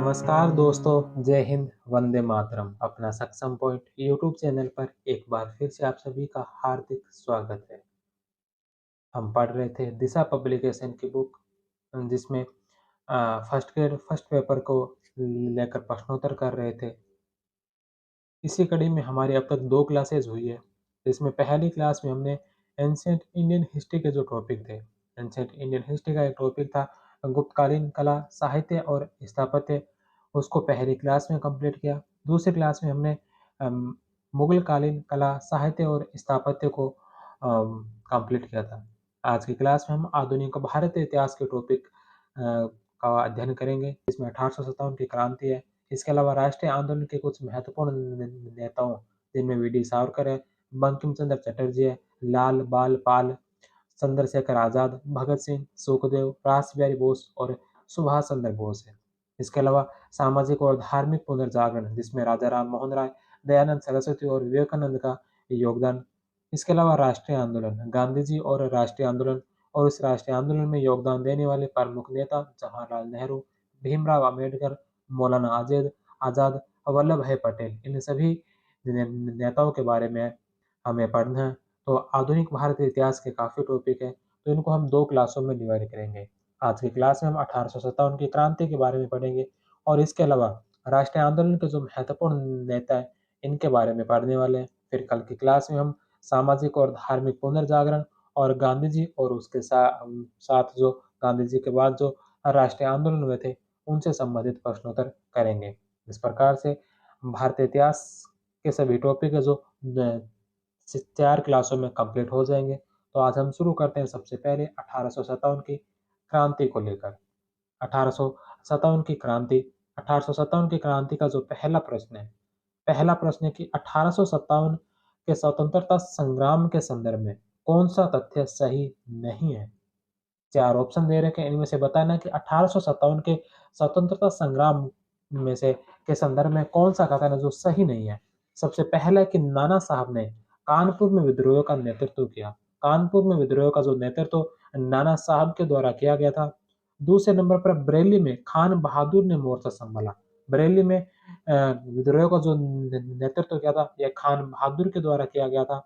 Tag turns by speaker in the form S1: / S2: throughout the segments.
S1: नमस्कार दोस्तों, जय हिंद, वंदे मातरम। अपना सक्षम पॉइंट यूट्यूब चैनल पर एक बार फिर से आप सभी का हार्दिक स्वागत है। हम पढ़ रहे थे दिशा पब्लिकेशन की बुक जिसमें फर्स्ट पेपर को लेकर प्रश्नोत्तर कर रहे थे। इसी कड़ी में हमारी अब तक 2 क्लासेस हुई है। इसमें पहली क्लास में हमने एंशिएंट इंडियन हिस्ट्री के जो टॉपिक थे, एंशिएंट इंडियन हिस्ट्री का एक टॉपिक था गुप्तकालीन कला, साहित्य और स्थापत्य, उसको पहली क्लास में कंप्लीट किया। दूसरी क्लास में हमने मुगल कालीन कला, साहित्य और स्थापत्य को कंप्लीट किया था। आज की क्लास में हम आधुनिक भारतीय इतिहास के टॉपिक का अध्ययन करेंगे। इसमें 1857 की क्रांति है। इसके अलावा राष्ट्रीय आंदोलन के कुछ महत्वपूर्ण नेताओं जिनमें वी.डी. सावरकर है, बंकिम चंद्र चटर्जी है, लाल बाल पाल, चंद्रशेखर आजाद, भगत सिंह, सुखदेव, रासबिहारी बोस और सुभाष चंद्र बोस है। इसके अलावा सामाजिक और धार्मिक पुनर्जागरण जिसमें राजा राम मोहन राय, दयानंद सरस्वती और विवेकानंद का योगदान। इसके अलावा राष्ट्रीय आंदोलन, गांधी जी और राष्ट्रीय आंदोलन और इस राष्ट्रीय आंदोलन में योगदान देने वाले प्रमुख नेता जवाहरलाल नेहरू, भीमराव अम्बेडकर, मौलाना आजाद, वल्लभ भाई पटेल, इन सभी नेताओं के बारे में हमें पढ़ना है। तो आधुनिक भारतीय इतिहास के काफ़ी टॉपिक हैं, तो इनको हम 2 क्लासों में डिवाइड करेंगे। आज की क्लास में हम 1857 की क्रांति के बारे में पढ़ेंगे और इसके अलावा राष्ट्रीय आंदोलन के जो महत्वपूर्ण नेता हैं, इनके बारे में पढ़ने वाले हैं। फिर कल की क्लास में हम सामाजिक और धार्मिक पुनर्जागरण और गांधी जी और उसके साथ जो गांधी जी के बाद जो राष्ट्रीय आंदोलन हुए थे, उनसे संबंधित प्रश्नोत्तर करेंगे। इस प्रकार से भारतीय इतिहास के सभी टॉपिक है जो 4 क्लासों में कंप्लीट हो जाएंगे। तो आज हम शुरू करते हैं सबसे पहले 1857 की क्रांति को लेकर। 1857 की क्रांति 1857 की क्रांति का जो पहला प्रश्न है कि 1857 के स्वतंत्रता संग्राम के संदर्भ में कौन सा तथ्य सही नहीं है? 4 ऑप्शन दे रखे हैं, इनमें से बताना कि 1857 के स्वतंत्रता संग्राम में से के संदर्भ में कौन सा कथन है जो सही नहीं है। सबसे पहला है कि नाना साहब ने कानपुर में विद्रोह का नेतृत्व किया। कानपुर में विद्रोह का जो नेतृत्व नाना साहब के द्वारा किया गया था। दूसरे नंबर पर बरेली में खान बहादुर ने मोर्चा संभाला। बरेली में विद्रोह का जो नेतृत्व किया था, यह खान बहादुर के द्वारा किया गया था।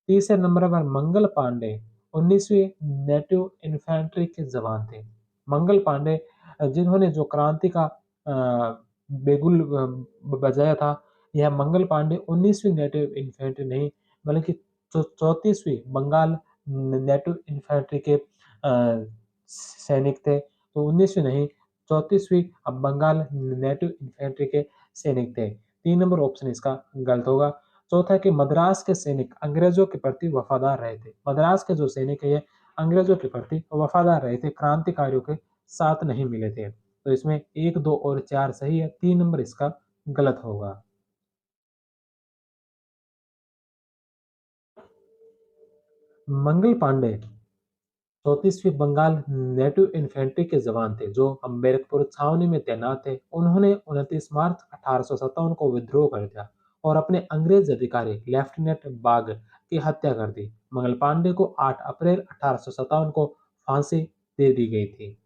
S1: तीसरे नंबर पर मंगल पांडे 19वीं नेटिव इन्फेंट्री के जवान थे। मंगल पांडे जिन्होंने जो क्रांति का बिगुल बजाया था, यह मंगल पांडे 19वीं नेटिव इन्फेंट्री नहीं बल्कि 34वीं बंगाल नेटिव इन्फेंट्री के सैनिक थे। तो 19वीं नहीं, 34वीं अब बंगाल नेटिव इन्फेंट्री के सैनिक थे। 3 नंबर ऑप्शन इसका गलत होगा। चौथा है कि मद्रास के सैनिक अंग्रेजों के प्रति वफादार रहे थे। मद्रास के जो सैनिक है, ये अंग्रेजों के प्रति वफादार रहे थे, क्रांतिकारियों के साथ नहीं मिले थे। तो इसमें 1, 2 और 4 सही है, 3 नंबर इसका गलत होगा। मंगल पांडे 34वीं बंगाल नेटिव इन्फेंट्री के जवान थे जो अम्बेडकर छावनी में तैनात थे। उन्होंने 29 मार्च 1857 को विद्रोह कर दिया और अपने अंग्रेज अधिकारी लेफ्टिनेंट बाग की हत्या कर दी। मंगल पांडे को 8 अप्रैल 1857 को फांसी दे दी गई थी।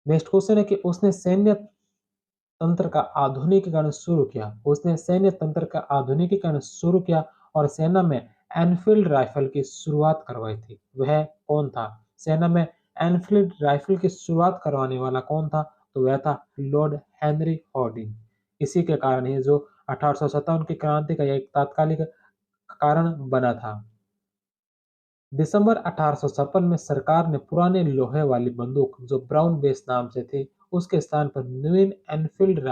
S1: नेक्स्ट क्वेश्चन है कि उसने सैन्य तंत्र का आधुनिकीकरण शुरू किया। उसने सैन्य तंत्र का आधुनिकीकरण शुरू किया और सेना में एनफील्ड राइफल की शुरुआत करवाई थी। वह कौन था? सेना में एनफील्ड राइफल की शुरुआत करवाने वाला कौन था? तो वह था लॉर्ड हेनरी हॉर्डिंग। इसी के कारण ये जो 1857 की क्रांति का एक तात्कालिक कारण बना था। दिसंबर 1856 में सरकार ने पुराने लोहे वाली बंदूक जो ब्राउन बेस नाम से थी, उसके स्थान पर नवीन एनफील्ड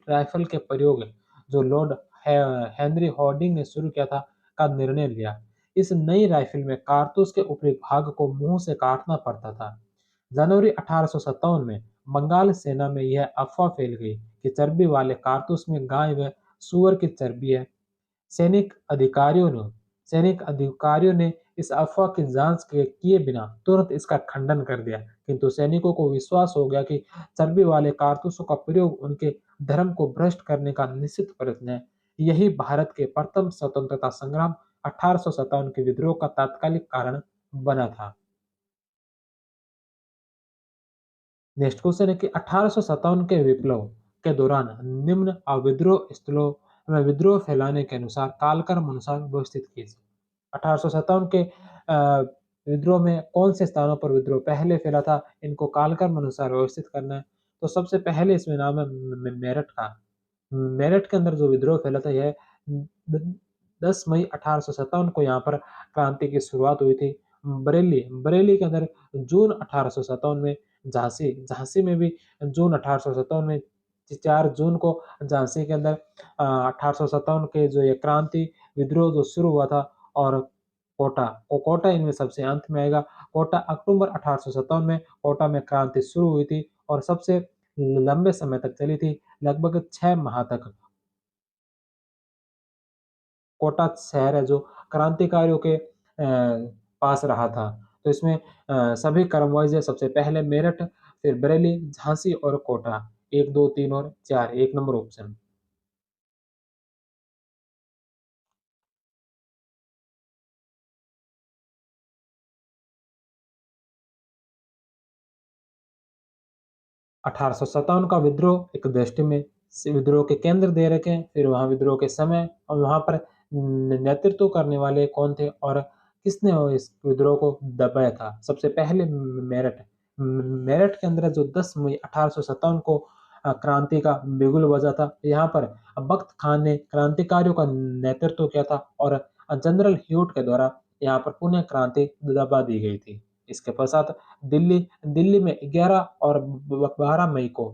S1: राइफल के प्रयोग जो लॉर्ड हेनरी हॉर्डिंग ने शुरू किया था का निर्णय लिया। इस नई राइफल में कारतूस के ऊपरी भाग को मुंह से काटना पड़ता था। जनवरी 1857 में बंगाल सेना में यह अफवाह फैल गई कि चर्बी वाले कारतूस में गाय व सुअर की चर्बी है। सैनिक अधिकारियों ने सैनिक अधिकारियों ने इस अफवाह की जांच किए बिना तुरंत इसका खंडन कर दिया, किंतु सैनिकों को विश्वास हो गया कि चर्बी वाले कारतूसों का प्रयोग उनके धर्म को भ्रष्ट करने का निश्चित प्रयत्न है। यही भारत के प्रथम स्वतंत्रता संग्राम 1857 के विद्रोह का तात्कालिक कारण बना था। नेक्स्ट क्वेश्चन है कि 1857 के विप्लव के दौरान निम्न विद्रोह स्थलों में विद्रोह फैलाने के अनुसार कालक्रम अनुसार व्यवस्थित कीजिए। 1857 के विद्रोह में कौन से स्थानों पर विद्रोह पहले फैला था, इनको कालक्रम अनुसार व्यवस्थित करना है। तो सबसे पहले इसमें नाम है मेरठ का। मेरठ के अंदर जो विद्रोह फैला था यह 10 मई 1857 को यहाँ पर क्रांति की शुरुआत हुई थी। बरेली के अंदर जून 1857 में, झांसी में भी जून 1857 में, 4 जून को झांसी के अंदर 1857 के जो ये क्रांति विद्रोह जो शुरू हुआ था। और कोटा इनमें सबसे अंत में आएगा। कोटा अक्टूबर 1857 में कोटा में क्रांति शुरू हुई थी और सबसे लंबे समय तक चली थी, लगभग 6 माह तक। कोटा शहर है जो क्रांतिकारियों के पास रहा था। तो इसमें सभी क्रम वाइज़ है, सबसे पहले मेरठ, फिर बरेली, झांसी और कोटा। 1, 2, 3 और 4, 1 नंबर ऑप्शन। 1857 का विद्रोह एक दृष्टि में विद्रोह के केंद्र दे रखे हैं, फिर वहाँ विद्रोह के समय और वहाँ पर नेतृत्व करने वाले कौन थे और किसने इस विद्रोह को दबाया था। सबसे पहले मेरठ। मेरठ के अंदर जो 10 मई 1857 को क्रांति का बिगुल बजा था। यहाँ पर बख्त खान ने क्रांतिकारियों का नेतृत्व किया था और जनरल ह्यूट के द्वारा यहाँ पर पुनः क्रांति दबा दी गई थी। इसके पश्चात दिल्ली दिल्ली में 11 और 12 मई को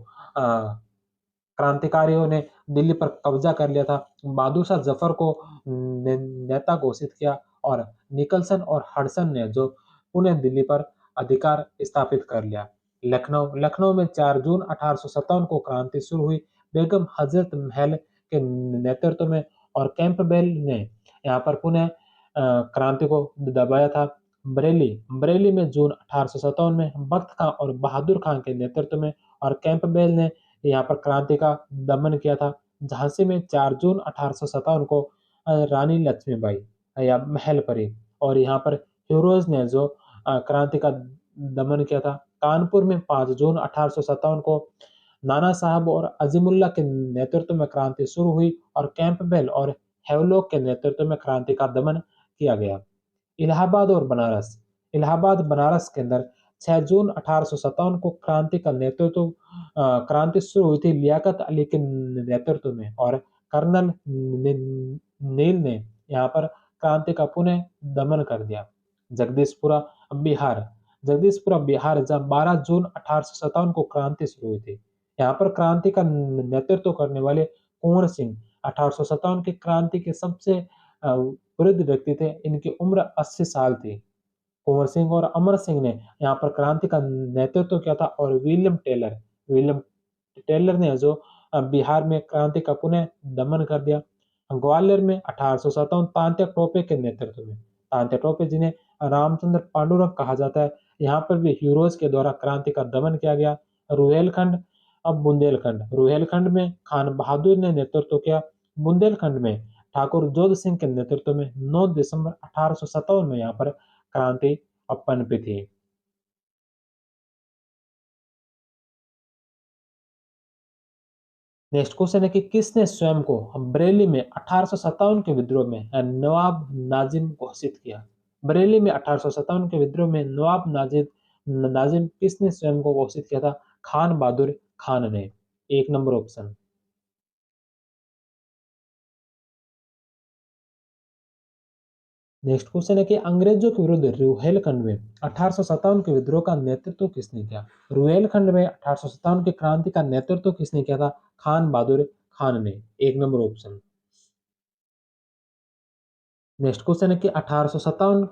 S1: क्रांतिकारियों ने दिल्ली पर कब्जा कर लिया था। बहादुर शाह जफर को नेता घोषित किया और निकलसन और हडसन ने जो पुनः दिल्ली पर अधिकार स्थापित कर लिया। लखनऊ में 4 जून 1857 को क्रांति शुरू हुई। बेगम हजरत महल के नेतृत्व में और कैंपबेल ने यहाँ पर पुनः क्रांति को दबाया था। बरेली में जून 1857 में बख्त खां और बहादुर खां के नेतृत्व में और कैंपबेल ने यहाँ पर क्रांति का दमन किया था। झांसी में 4 जून 1857 को रानी लक्ष्मीबाई या महल परी और यहाँ पर ह्यूरोज ने जो क्रांति का दमन किया था। कानपुर में 5 जून 1857 को नाना साहब और अजीमुल्ला के नेतृत्व में क्रांति शुरू हुई और कैंपबेल और हेवलॉक के नेतृत्व में क्रांति का दमन किया गया। इलाहाबाद और बनारस। इलाहाबाद बनारस के अंदर 6 जून 1857 को क्रांति का नेतृत्व क्रांति शुरू हुई थी लियाकत अली के नेतृत्व में और कर्नल नील ने यहाँ पर क्रांति का पुनः दमन कर दिया। जगदीशपुरा बिहार। जगदीशपुरा बिहार जब 12 जून 1857 को क्रांति शुरू हुई थी। यहाँ पर क्रांति का नेतृत्व करने वाले कुंवर सिंह 1857 की क्रांति के सबसे वृद्ध व्यक्ति थे। इनकी उम्र 80 साल थी। कुंवर सिंह और अमर सिंह ने यहाँ पर क्रांति का नेतृत्व किया था और विलियम टेलर ने जो बिहार में क्रांति का पुनः दमन कर दिया। ग्वालियर में 1857 तात्या टोपे के नेतृत्व में, तात्या टोपे जिन्हें रामचंद्र पांडुरंग कहा जाता है, यहाँ पर भी हीरोज के द्वारा क्रांति का दमन किया गया। रुहेलखंड, अब बुंदेलखंड। रुहेलखंड में खान बहादुर ने नेतृत्व किया। बुंदेलखंड में ठाकुर जोध सिंह के नेतृत्व में 9 दिसंबर 1857 में यहाँ पर क्रांति पनपी थी। नेक्स्ट क्वेश्चन है कि किसने स्वयं को बरेली में 1857 के विद्रोह में नवाब नाजिम घोषित किया। बरेली में 1857 के विद्रोह में नवाब नाजिम किसने स्वयं को घोषित किया था। खान बहादुर खान ने। 1 नंबर ऑप्शन। नेक्स्ट क्वेश्चन है कि अंग्रेजों के विरुद्ध रुहेलखंड में 1857 के विद्रोह का नेतृत्व किसने किया। रुहेलखंड में 1857 की क्रांति का नेतृत्व किसने किया था। खान बहादुर खान ने। 1 नंबर ऑप्शन। नेक्स्ट क्वेश्चन है कि 1857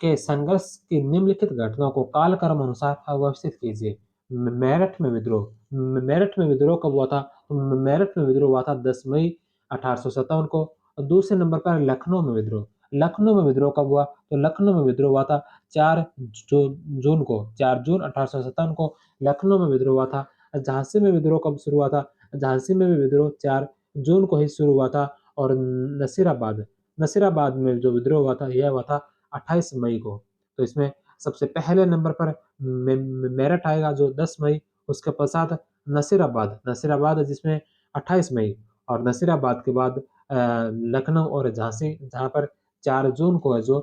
S1: के संघर्ष की निम्नलिखित घटनाओं को कालक्रम अनुसार अवस्थित कीजिए। मेरठ में विद्रोह कब हुआ था। मेरठ में विद्रोह हुआ था 10 मई 1857 को। दूसरे नंबर पर लखनऊ में विद्रोह। लखनऊ में विद्रोह कब हुआ, तो लखनऊ में विद्रोह हुआ था 4 जून को। 4 जून 1857 को लखनऊ में विद्रोह हुआ था। झांसी में विद्रोह कब शुरू हुआ था। झांसी में भी विद्रोह 4 जून को ही शुरू हुआ था। और नसीराबाद नसीराबाद में जो विद्रोह हुआ था यह हुआ था 28 मई को। तो इसमें सबसे पहले नंबर पर मेरठ आएगा जो 10 मई, उसके पश्चात नसीराबाद, नसीराबाद जिसमें 28 मई, और नसीराबाद के बाद लखनऊ और झांसी जहाँ पर 4 जून को है जो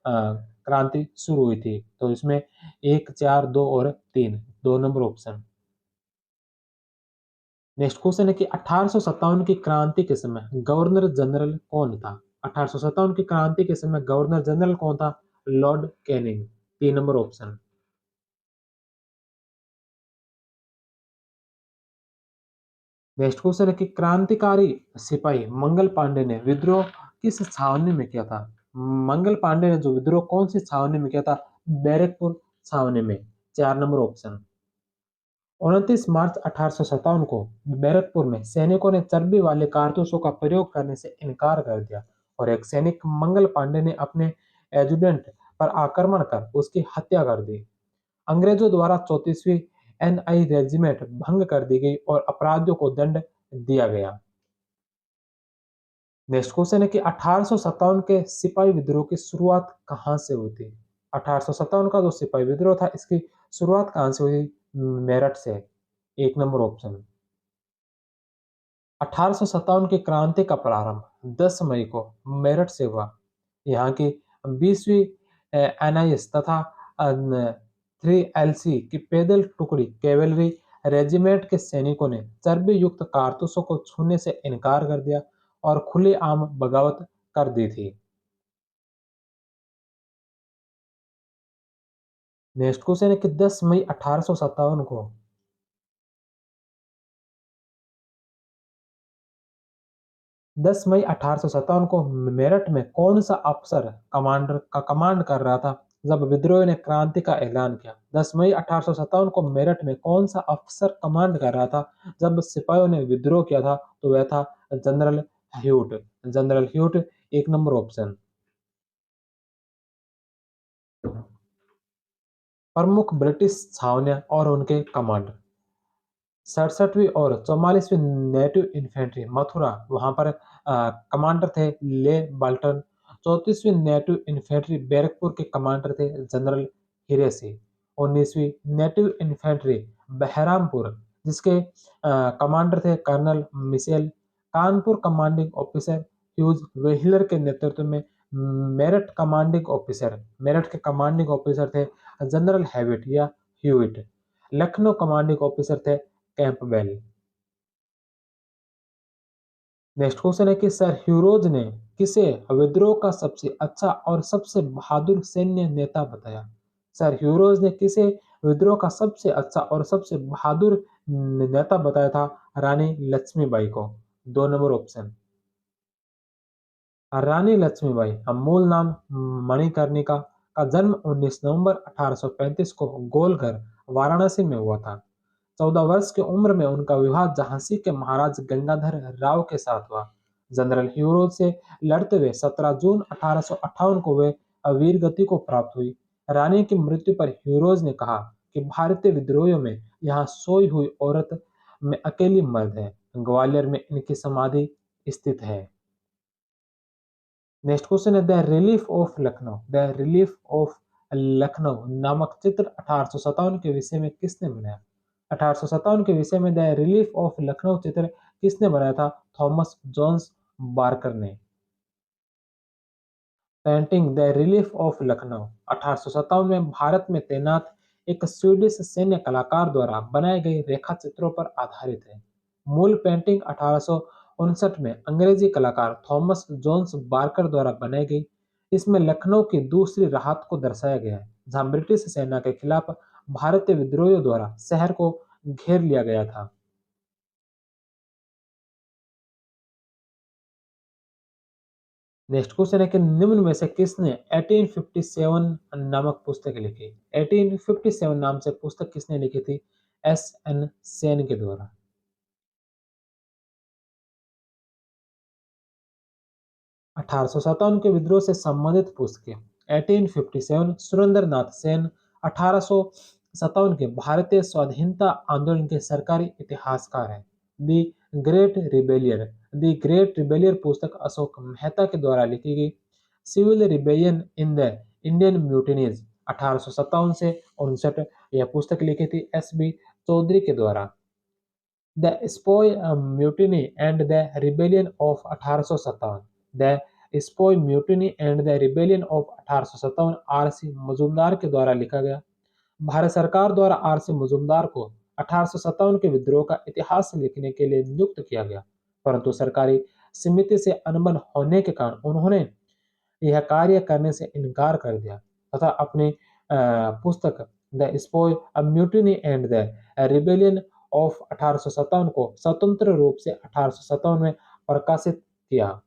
S1: क्रांति शुरू हुई थी। तो इसमें 1, 4, 2 और 3 2 नंबर ऑप्शन। नेक्स्ट क्वेश्चन है कि 1857 की क्रांति के समय गवर्नर जनरल कौन था? 1857 की क्रांति के समय गवर्नर जनरल कौन था? Lord Canning, 3 number option. Next question है कि क्रांतिकारी सिपाही मंगल पांडे ने विद्रोह किस छावनी में किया था? मंगल पांडे ने जो विद्रोह कौन सी छावनी में किया था? बैरकपुर छावनी में, 4 नंबर ऑप्शन। 29 मार्च 1857 को बैरकपुर में सैनिकों ने चर्बी वाले कारतूसों का प्रयोग करने से इनकार कर दिया और एक सैनिक मंगल पांडे ने अपने एजुडेंट पर आक्रमण कर उसकी हत्या कर दी। अंग्रेजों द्वारा 34वीं एनआई रेजिमेंट भंग कर दी गई और अपराधियों को दंड दिया गया। नेक्स्ट क्वेश्चन है कि 1857 के सिपाही विद्रोह की शुरुआत कहां से हुई थी? 1857 का जो सिपाही विद्रोह था इसकी शुरुआत कहां से हुई? मेरठ से, 1 नंबर ऑप्शन। 1857 की क्रांति का प्रारंभ 10 मई को मेरठ से हुआ। यहाँ की 20वीं एनआईएस तथा 3एलसी की पैदल टुकड़ी कैवेलरी रेजिमेंट के सैनिकों ने चर्बी युक्त कारतूसों को छूने से इनकार कर दिया और खुलेआम बगावत कर दी थी। नेक्स्ट क्वेश्चन है कि 10 मई 1857 को 10 मई 1857 को मेरठ में कौन सा अफसर कमांडर का कमांड कर रहा था जब विद्रोह ने क्रांति का ऐलान किया? 10 मई 1857 को मेरठ में कौन सा अफसर कमांड कर रहा था जब सिपाहियों ने विद्रोह किया था? तो वह था general haute, general haute, 1 number option. प्रमुख ब्रिटिश छावनियां और उनके कमांडर। 67वीं और 44वीं नेटिव इन्फेंट्री मथुरा, वहां पर कमांडर थे ले बाल्टन। 34वीं नेटिव इन्फेंट्री बैरकपुर के कमांडर थे जनरल हिरेसी। 19वीं नेटिव इन्फेंट्री बहरामपुर, जिसके कमांडर थे colonel Mitchell. Kanpur commanding officer Hugh Wheeler के नेतृत्व में। मेरठ के कमांडिंग ऑफिसर थे जनरल हैविट या ह्यूइट। लखनऊ कमांडिंग ऑफिसर थे कैंपबेल। नेक्स्ट क्वेश्चन है कि सर ह्यूरोज ने किसे विद्रोह का सबसे अच्छा और सबसे बहादुर सैन्य नेता बताया? सर ह्यूरोज ने किसे विद्रोह का सबसे अच्छा और सबसे बहादुर नेता बताया था? रानी लक्ष्मीबाई को, 2 नंबर ऑप्शन। रानी लक्ष्मीबाई का मूल नाम मणिकर्णिका का जन्म 19 नवंबर 1835 को गोलघर, वाराणसी में हुआ था। 14 वर्ष की उम्र में उनका विवाह झांसी के महाराज गंगाधर राव के साथ हुआ। जनरल ह्यूरोज से लड़ते हुए 17 जून 1858 को वे वीर गति को प्राप्त हुई। रानी की मृत्यु पर ह्यूरोज ने कहा कि भारतीय विद्रोहियों में यहाँ सोई हुई औरत में अकेली मर्द है। ग्वालियर में इनकी समाधि स्थित है। नेक्स्ट क्वेश्चन है the relief of Lucknow. The relief of Lucknow नामक चित्र 1857 के विषय में किसने बनाया? 1857 के विषय में द रिलीफ ऑफ लखनऊ चित्र किसने बनाया था? थॉमस जोन्स बार्कर ने। Painting the relief of Lucknow 1857 में भारत में तैनात एक स्वीडिश सैन्य कलाकार द्वारा बनाए गए रेखा चित्रों पर आधारित है। मूल पेंटिंग 1859 में अंग्रेजी कलाकार थॉमस जोन्स बार्कर द्वारा बनाई गई। इसमें लखनऊ की दूसरी राहत को दर्शाया गया है जहां ब्रिटिश सेना के खिलाफ भारतीय विद्रोहियों द्वारा शहर को घेर लिया गया था। नेक्स्ट क्वेश्चन है कि निम्न में से किसने 1857 नामक पुस्तक लिखी? 1857 नाम से पुस्तक किसने लिखी थी? एस एन सेन के द्वारा। 1857 के विद्रोह से संबंधित पुस्तकें। 1857 सुरेंद्र नाथ सेन। 1857 के भारतीय स्वाधीनता आंदोलन के सरकारी इतिहासकार हैं। दी ग्रेट रिबेलियन पुस्तक अशोक मेहता के द्वारा लिखी गई। Civil rebellion in the Indian mutinies 1857 से 59। यह पुस्तक लिखी थी एस.बी. चौधरी के द्वारा। The sepoy mutiny and the rebellion of 1857। The sepoy mutiny and the rebellion of 1857 RC. Majumdar के द्वारा लिखा गया। भारत सरकार द्वारा आर.सी. मजूमदार को 1857 के विद्रोह का इतिहास लिखने के लिए नियुक्त किया गया, परंतु सरकारी समिति से अनबन होने के कारण उन्होंने यह कार्य करने से इनकार कर दिया तथा अपनी पुस्तक the sepoy mutiny and the rebellion of 1857 को स्वतंत्र रूप से 1857 में प्रकाशित किया।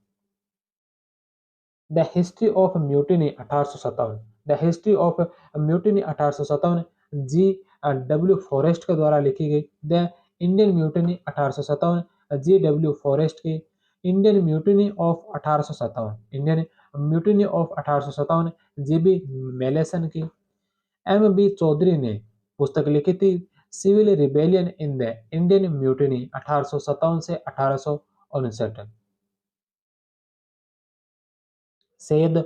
S1: The history of mutiny 1857। The history of mutiny 1857 G W Forrest के द्वारा लिखी गई। The Indian mutiny 1857 G W Forrest की। Indian mutiny of 1857। Indian mutiny of 1857 G B Malleson की। एम बी चौधरी ने पुस्तक लिखी थी civil rebellion in the Indian mutiny 1857 से 1859। सैयद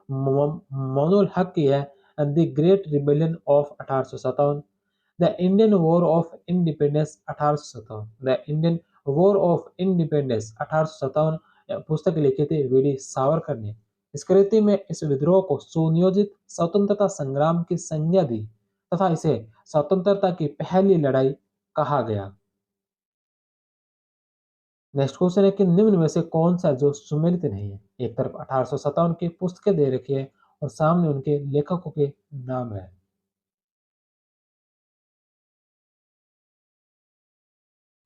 S1: मोनुल हक की है the great rebellion of 1857। The Indian war of independence 1857। The Indian war of independence 1857 पुस्तक लिखी थी वीडी सावरकर ने। इस कृति में इस विद्रोह को सुनियोजित स्वतंत्रता संग्राम की संज्ञा दी तथा इसे स्वतंत्रता की पहली लड़ाई कहा गया। नेक्स्ट क्वेश्चन है कि निम्न में से कौन सा जो सुमेलित नहीं है। एक तरफ 1857 की पुस्तकें दे रखी है और सामने उनके लेखकों के नाम है।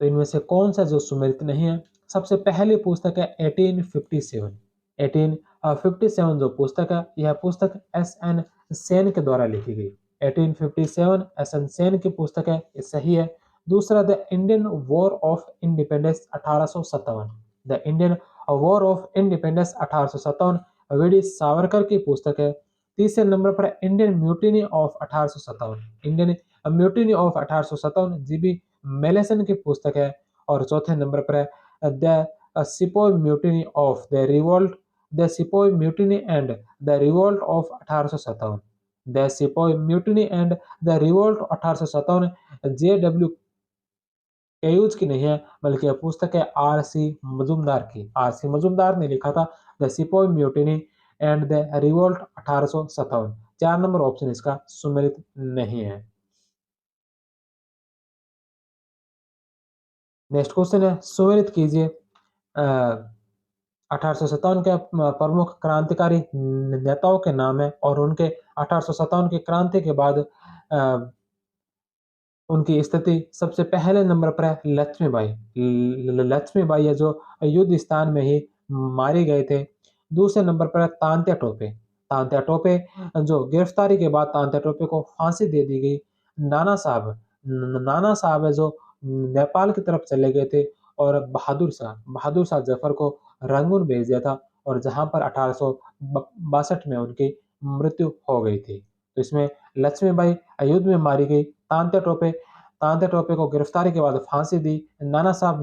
S1: तो इनमें से कौन सा जो सुमेलित नहीं है। सबसे पहली पुस्तक है 1857। 1857 जो पुस्तक है यह पुस्तक एस एन सेन के द्वारा लिखी गई। 1857 एस एन सेन की पुस्तक है, ये सही है। दूसरा the Indian war of independence 1857। The Indian war of independence 1857 VD Savarkar की पुस्तक है। तीसरे नंबर पर Indian mutiny of 1857। Indian mutiny of 1857 GB Malleson की पुस्तक है। और चौथे नंबर पर है the sepoy mutiny of the revolt the sepoy mutiny and the revolt of 1857। The sepoy mutiny and the revolt 1857 J W Kaye's की नहीं है, बल्कि यह पुस्तक है आर सी मजूमदार की। आर सी मजूमदार ने लिखा था the sepoy mutiny and the revolt 1857। 4 number option इसका सुमेलित नहीं है। नेक्स्ट क्वेश्चन है सुमेलित कीजिए 1857 के प्रमुख क्रांतिकारी नेताओं के नाम है और उनके 1857 की क्रांति के बाद उनकी स्थिति। सबसे पहले नंबर पर है लक्ष्मीबाई। लक्ष्मीबाई है जो युद्ध स्थान में ही मारे गए थे। दूसरे नंबर पर है तांत्या टोपे। तांत्या टोपे जो गिरफ्तारी के बाद तांत्या टोपे को फांसी दे दी गई। नाना साहब है जो नेपाल की तरफ चले गए थे। और बहादुर शाह जफर को रंगून भेज दिया था और जहां पर 1862 में उनकी मृत्यु हो गई थी। तो इसमें लक्ष्मीबाई युद्ध में मारी गई। तांत्या टोपे को गिरफ्तारी के बाद फांसी दी। नाना साहब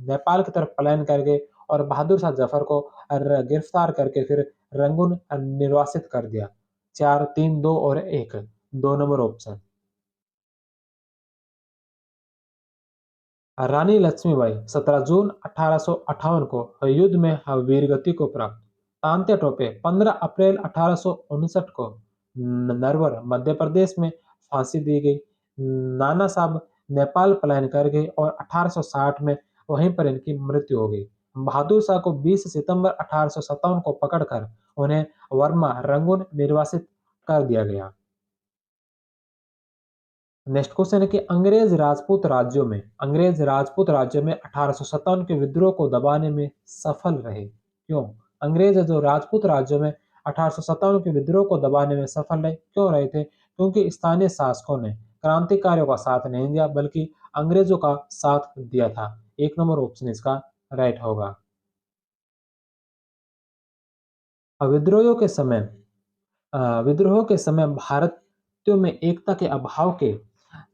S1: नेपाल की तरफ पलायन कर गए और बहादुर शाह जफर को गिरफ्तार करके फिर रंगून निर्वासित कर दिया। 4, 3, 2 और 1 2 नंबर ऑप्शन। रानी लक्ष्मीबाई 17 जून 1858 को युद्ध में वीरगति को प्राप्त। तांत्या टोपे 15 अप्रैल 1859 को नरवर मध्य प्रदेश में फांसी दी गई। नाना साहब नेपाल पलायन कर गए और 1860 में वहीं पर इनकी मृत्यु हो गई। बहादुर शाह को 20 सितंबर 1857 को पकड़कर उन्हें वर्मा रंगून निर्वासित कर दिया गया। नेक्स्ट क्वेश्चन है कि अंग्रेज राजपूत राज्यों में 1857 के विद्रोह को दबाने में सफल रहे। क्यों? अंग्रेज जो राजपूत राज्यों में 1857 के विद्रोह को दबाने में सफल रहे, क्यों रहे थे? क्योंकि स्थानीय शासकों ने क्रांतिकारियों का साथ नहीं दिया बल्कि अंग्रेजों का साथ दिया था। 1 नंबर ऑप्शन इसका राइट होगा। विद्रोह के समय विद्रोह के समय भारतीयों में एकता के अभाव के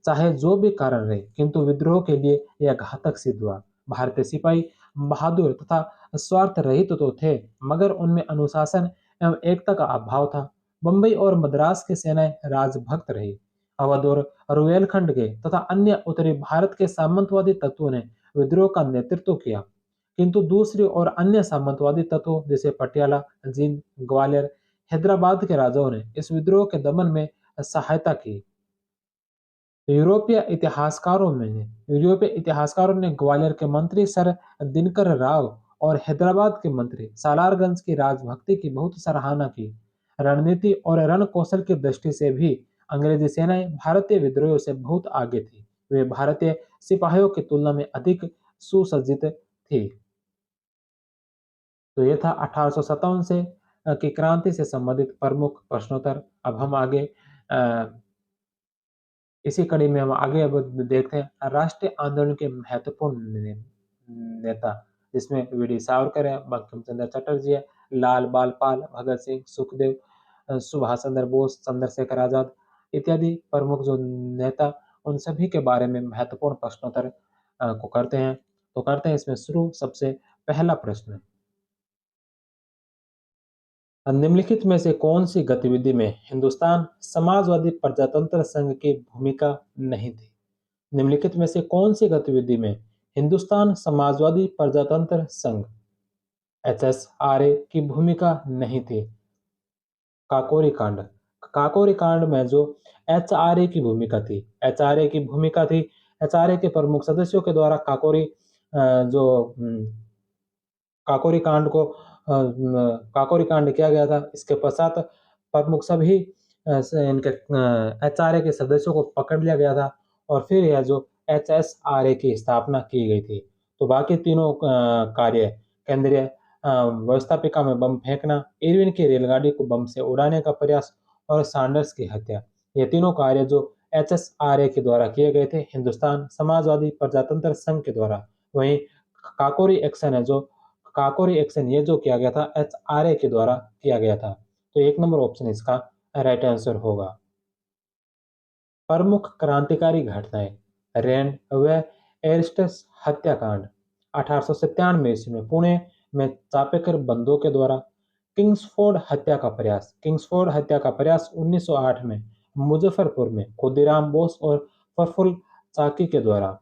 S1: चाहे जो भी कारण रहे, किंतु विद्रोह के लिए यह घातक सिद्ध हुआ। भारतीय सिपाही बहादुर तथा स्वार्थ रहित तो थे, मगर उनमें अनुशासन एवं एकता का अभाव था। बम्बई और मद्रास की सेनाएं राजभक्त रही। अवध और रुहेलखंड के तथा अन्य उत्तरी भारत के सामंतवादी तत्वों ने विद्रोह का नेतृत्व किया, किंतु दूसरी ओर अन्य सामंतवादी तत्वों जैसे पटियाला, जींद, ग्वालियर, हैदराबाद के राजाओं ने इस विद्रोह के दमन में सहायता की। यूरोपीय इतिहासकारों ने ग्वालियर के मंत्री सर दिनकर राव और हैदराबाद के मंत्री सालारगंज की राजभक्ति की बहुत सराहना की। रणनीति और रणकौशल की दृष्टि से भी अंग्रेजी सेनाएं भारतीय विद्रोहियों से बहुत आगे थी। वे भारतीय सिपाहियों की तुलना में अधिक सुसज्जित थी। तो ये था 1857 से की क्रांति से संबंधित प्रमुख प्रश्नोत्तर। अब हम आगे इसी कड़ी में हम आगे अब देखते हैं राष्ट्रीय आंदोलन के महत्वपूर्ण नेता, जिसमें वीडी सावरकर है, बंकिम चंद्र चटर्जी है, लाल बाल पाल, भगत सिंह, सुखदेव, सुभाष चंद्र बोस, चंद्रशेखर आजाद इत्यादि प्रमुख जो नेता, उन सभी के बारे में महत्वपूर्ण प्रश्नोत्तर को करते हैं। तो करते हैं इसमें शुरू। सबसे पहला प्रश्न, निम्नलिखित में से कौन सी गतिविधि में हिंदुस्तान समाजवादी प्रजातंत्र संघ की भूमिका नहीं थी? निम्नलिखित में से कौन सी गतिविधि में हिंदुस्तान समाजवादी प्रजातंत्र संघ HSRA की भूमिका नहीं थी? काकोरी कांड। काकोरी कांड में जो HRA की भूमिका थी, HRA के प्रमुख सदस्यों के द्वारा काकोरी कांड को काकोरी कांड किया गया था। इसके पश्चात प्रमुख सभी इनके HRA के सदस्यों को पकड़ लिया गया था और फिर यह जो HSRA की स्थापना की गई थी। तो बाकी तीनों कार्य, केंद्रीय व्यवस्थापिका में बम फेंकना, इरविन की रेलगाड़ी को बम से उड़ाने का प्रयास और सैंडर्स की हत्या, ये तीनों कार्य जो HSRA के द्वारा किए गए थे हिंदुस्तान समाजवादी प्रजातंत्र संघ के द्वारा। वहीं काकोरी एक्शन ये जो किया गया था HRA के द्वारा किया गया था। तो 1 नंबर ऑप्शन इसका राइट आंसर होगा। प्रमुख क्रांतिकारी घटनाएं। रैंड व एरिस्टस हत्याकांड 1897 ईस्वी में पुणे में चापेकर बंदों के द्वारा। किंग्सफोर्ड हत्या का प्रयास। 1908 में मुजफ्फरपुर में खुदीराम बोस और प्रफुल्ल चाकी के द्वारा।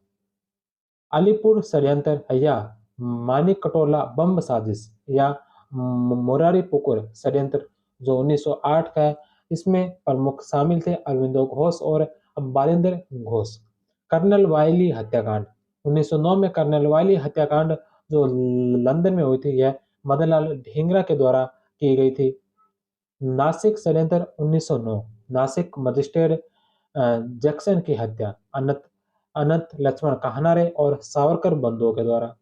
S1: अलीपुर षड्यंत्र या मानिकटोला बम साजिश या मोरारी पुकुर षड्यंत्र जो 1908 का है, इसमें प्रमुख शामिल थे अरविंदो घोष और बालिंदर घोष। कर्नल वायली हत्याकांड 1909 में कर्नल वायली हत्याकांड जो लंदन में हुई थी, यह मदनलाल ढींगरा के द्वारा की गई थी। नासिक षड्यंत्र 1909, नासिक मजिस्ट्रेट जैक्सन की हत्या अनंत अनंत लक्ष्मण कहानारे और सावरकर बंधुओं के द्वारा।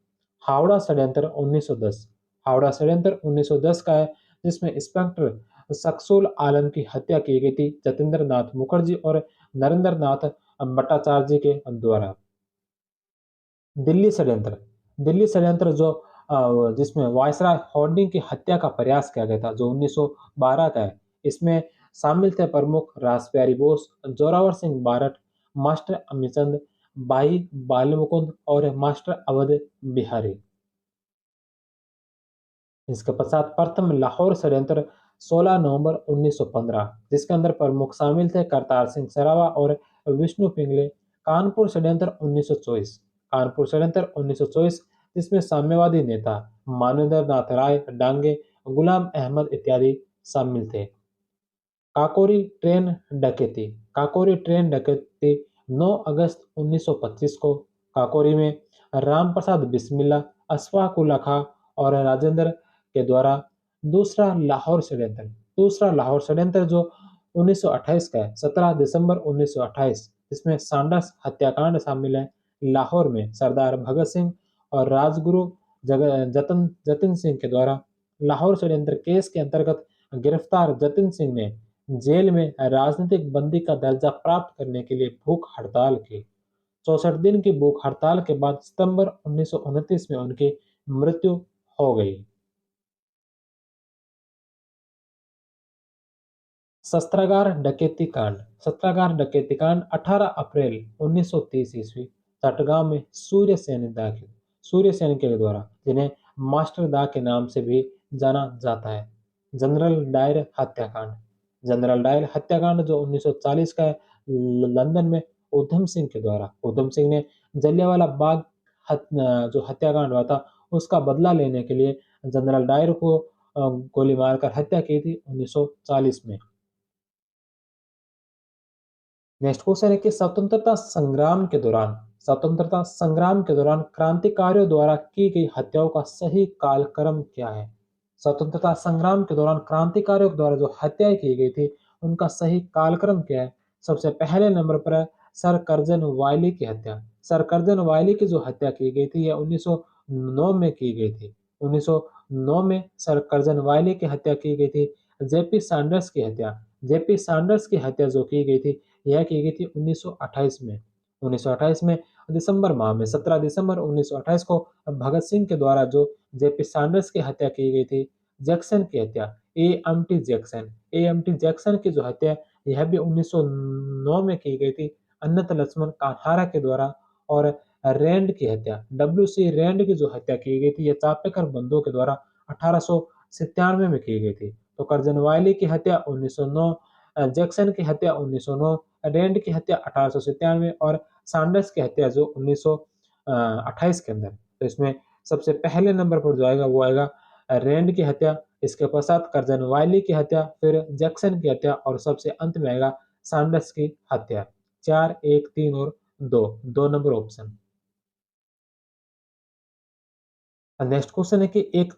S1: हावड़ा षड्यंत्र 1910, हावड़ा षड्यंत्र 1910 का है, जिसमें इंस्पेक्टर शकसुल आलम की हत्या की गई थी जतेंद्र नाथ मुखर्जी और नरेंद्र नाथ भट्टाचार्य जी के द्वारा। दिल्ली षड्यंत्र, दिल्ली षड्यंत्र जो जिसमें वायसराय हॉर्डिंग की हत्या का प्रयास किया गया था, जो 1912 का है। इसमें शामिल थे प्रमुख रासबिहारी बोस, जोरावर सिंह बारठ, मास्टर अमीचंद, भाई बालमुकुंद और मास्टर अवध बिहारी। इसके पश्चात प्रथम लाहौर षड्यंत्र 16 नवंबर 1915, जिसके अंदर प्रमुख शामिल थे करतार सिंह सरावा और विष्णु पिंगले। कानपुर षड्यंत्र 1924, कानपुर षड्यंत्र 1924, जिसमें साम्यवादी नेता मानवेंद्र नाथ राय डांगे, गुलाम अहमद इत्यादि शामिल थे। काकोरी ट्रेन डकैती, काकोरी ट्रेन डकैती 9 अगस्त 1925 को काकोरी में रामप्रसाद बिस्मिल्ला, अशफाक उल्ला खां और राजेंद्र के द्वारा। दूसरा लाहौर षड्यंत्र जो 1928 का है, 17 दिसंबर 1928, इसमें सांडस हत्याकांड शामिल है। लाहौर में सरदार भगत सिंह और राजगुरु जतिन सिंह के द्वारा। लाहौर षड्यंत्र केस के अंतर्गत गिरफ्तार जतिन सिंह ने जेल में राजनीतिक बंदी का दर्जा प्राप्त करने के लिए भूख हड़ताल की। 64 दिन की भूख हड़ताल के बाद सितंबर 1929 में उनकी मृत्यु हो गई। शस्त्रागार डकैती कांड 18 अप्रैल 1930 ईस्वी चटगांव में सूर्य सेन के द्वारा, जिन्हें मास्टर दा के नाम से भी जाना जाता है। जनरल डायर हत्याकांड जनरल डायर हत्याकांड जो 1940 का है, लंदन में उधम सिंह के द्वारा। उधम सिंह ने जलियांवाला बाग जो हत्याकांड हुआ था, उसका बदला लेने के लिए जनरल डायर को गोली मारकर हत्या की थी 1940 में। नेक्स्ट क्वेश्चन है कि स्वतंत्रता संग्राम के दौरान क्रांतिकारियों द्वारा की गई हत्याओं का सही कालक्रम क्या है? स्वतंत्रता संग्राम के दौरान क्रांतिकारियों द्वारा जो हत्याएं की गई थी, उनका सही कालक्रम क्या है? सबसे पहले नंबर पर है सर कर्जन वायली की हत्या। सर कर्जन वायली की जो हत्या की गई थी, यह 1909 में की गई थी। 1909 में सर कर्जन वायली की हत्या की गई थी। जेपी सैंडर्स की हत्या जेपी सैंडर्स की हत्या जो की गई थी, यह की गई थी 1928 में। 1928 में दिसंबर माह में 17 दिसंबर 1928 को भगत सिंह के द्वारा जो जेपी सैंडर्स की हत्या की गई थी। जैक्सन की हत्या, एएमटी जैक्सन की जो हत्या, यह भी 1909 में की गई थी अन्नत लक्ष्मण कान्हारा के द्वारा। और रैंड की हत्या, डब्ल्यू सी रैंड की जो हत्या की गई थी, यह चापेकर बंधुओं के द्वारा 1897 में की गई थी। तो कर्जन वायली की हत्या 1909, जैक्सन की हत्या 1909, रैंड की हत्या 1897 और सैंडर्स की हत्या जो 1928 के अंदर। तो इसमें सबसे पहले नंबर पर जो आएगा वो आएगा रैंड की हत्या, इसके पश्चात कर्जन वायली की हत्या, फिर जैक्सन की हत्या और सबसे अंत में आएगा सैंडर्स की हत्या। 4, 1, 3 और 2, 2 नंबर ऑप्शन। नेक्स्ट क्वेश्चन है कि एक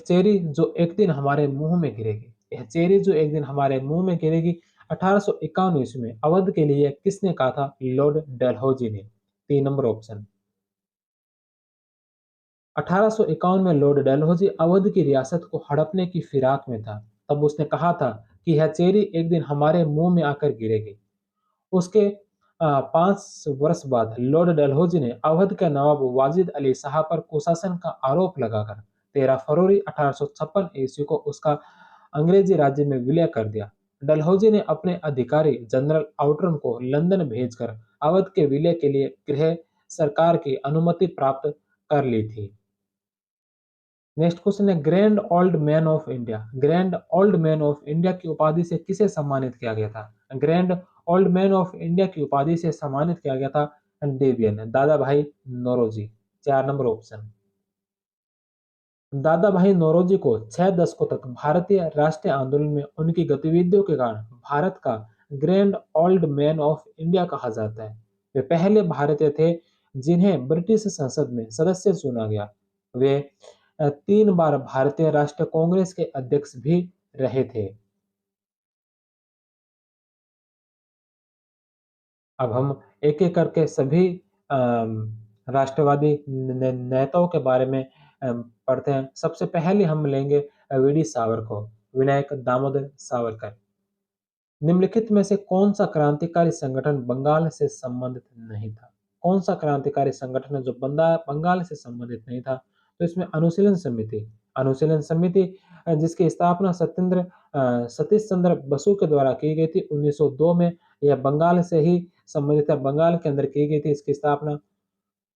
S1: चेरी जो एक दिन हमारे मुंह में गिरेगी। यह चेरी जो एक दिन हमारे मुंह में गिरेगी 1851 ईस्वी में अवध के लिए किसने कहा था? लॉर्ड डलहौजी ने। 3 नंबर ऑप्शन। 1851 में लॉर्ड डलहौजी अवध की रियासत को हड़पने की फिराक में था। तब उसने कहा था कि यह चेरी एक दिन हमारे मुंह में आकर गिरेगी। उसके 5 वर्ष बाद लॉर्ड डलहौजी ने अवध के नवाब वाजिद अली शाह पर कुशासन का आरोप लगाकर 13 फरवरी 1856 ईस्वी को उसका अंग्रेजी राज्य में विलय कर दिया। डलहौजी ने अपने अधिकारी जनरल आउटरम को लंदन भेजकर अवध के विलय के लिए गृह सरकार की अनुमति प्राप्त कर ली थी। नेक्स्ट क्वेश्चन है grand old man of India. Grand old man of India की उपाधि से किसे सम्मानित किया गया था? Grand old man of India की उपाधि से सम्मानित किया गया था डेबियन दादा भाई नौरोजी। 4 number option. दादा भाई नौरोजी को 6 दशकों तक भारतीय राष्ट्रीय आंदोलन में उनकी गतिविधियों के कारण भारत का grand old man of India कहा जाता है। वे पहले भारतीय थे जिन्हें ब्रिटिश संसद में सदस्य चुना गया। वे 3 बार भारतीय राष्ट्रीय कांग्रेस के अध्यक्ष भी रहे थे। अब हम एक-एक करके सभी अम, राष्ट्रवादी नेताओं के बारे में पढ़ते हैं। सबसे पहले हम लेंगे वी.डी. सावरकर को, विनायक दामोदर सावरकर। निम्नलिखित में से कौन सा क्रांतिकारी संगठन बंगाल से संबंधित नहीं था? कौन सा क्रांतिकारी संगठन है जो बंगाल से संबंधित नहीं था? तो इसमें अनुशीलन समिति जिसकी स्थापना सतीश चंद्र बसु के द्वारा की गई थी 1902 में। यह बंगाल से ही संबंधित है, बंगाल के अंदर की गई थी इसकी स्थापना।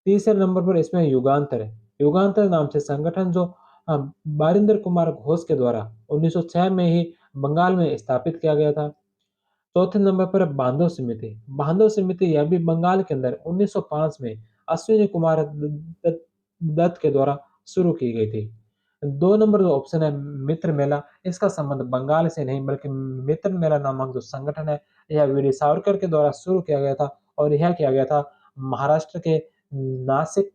S1: तीसरे नंबर पर इसमें युगांतर है। युगांतर नाम से संगठन जो बारिंदर कुमार घोष के द्वारा 1906 में ही बंगाल में स्थापित किया गया था। चौथे नंबर पर है बांधव समिति। बांधव समिति यह भी बंगाल के अंदर 1905 में अश्विनी कुमार दत्त के द्वारा शुरू की गई थी। 2 नंबर जो ऑप्शन है मित्र मेला, इसका संबंध बंगाल से नहीं बल्कि मित्र मेला नामक जो संगठन है, यह वी.डी. सावरकर के द्वारा शुरू किया गया था और यह किया गया था महाराष्ट्र के नासिक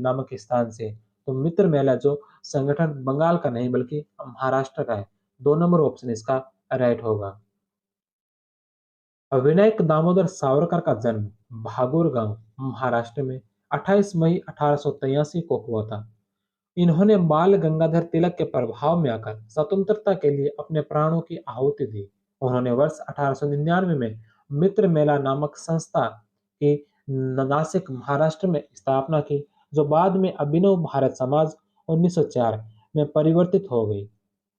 S1: नामक स्थान से। तो मित्र मेला जो संगठन बंगाल का नहीं बल्कि महाराष्ट्र का है। 2 नंबर ऑप्शन इसका राइट होगा। विनायक दामोदर सावरकर का जन्म भागोर गांव महाराष्ट्र में 28 मई 1883 को हुआ था। इन्होंने बाल गंगाधर तिलक के प्रभाव में आकर स्वतंत्रता के लिए अपने प्राणों की आहुति दी। उन्होंने वर्ष 1899 में मित्र मेला नामक संस्था की नासिक महाराष्ट्र में स्थापना की, जो बाद में अभिनव भारत समाज 1904 में परिवर्तित हो गई।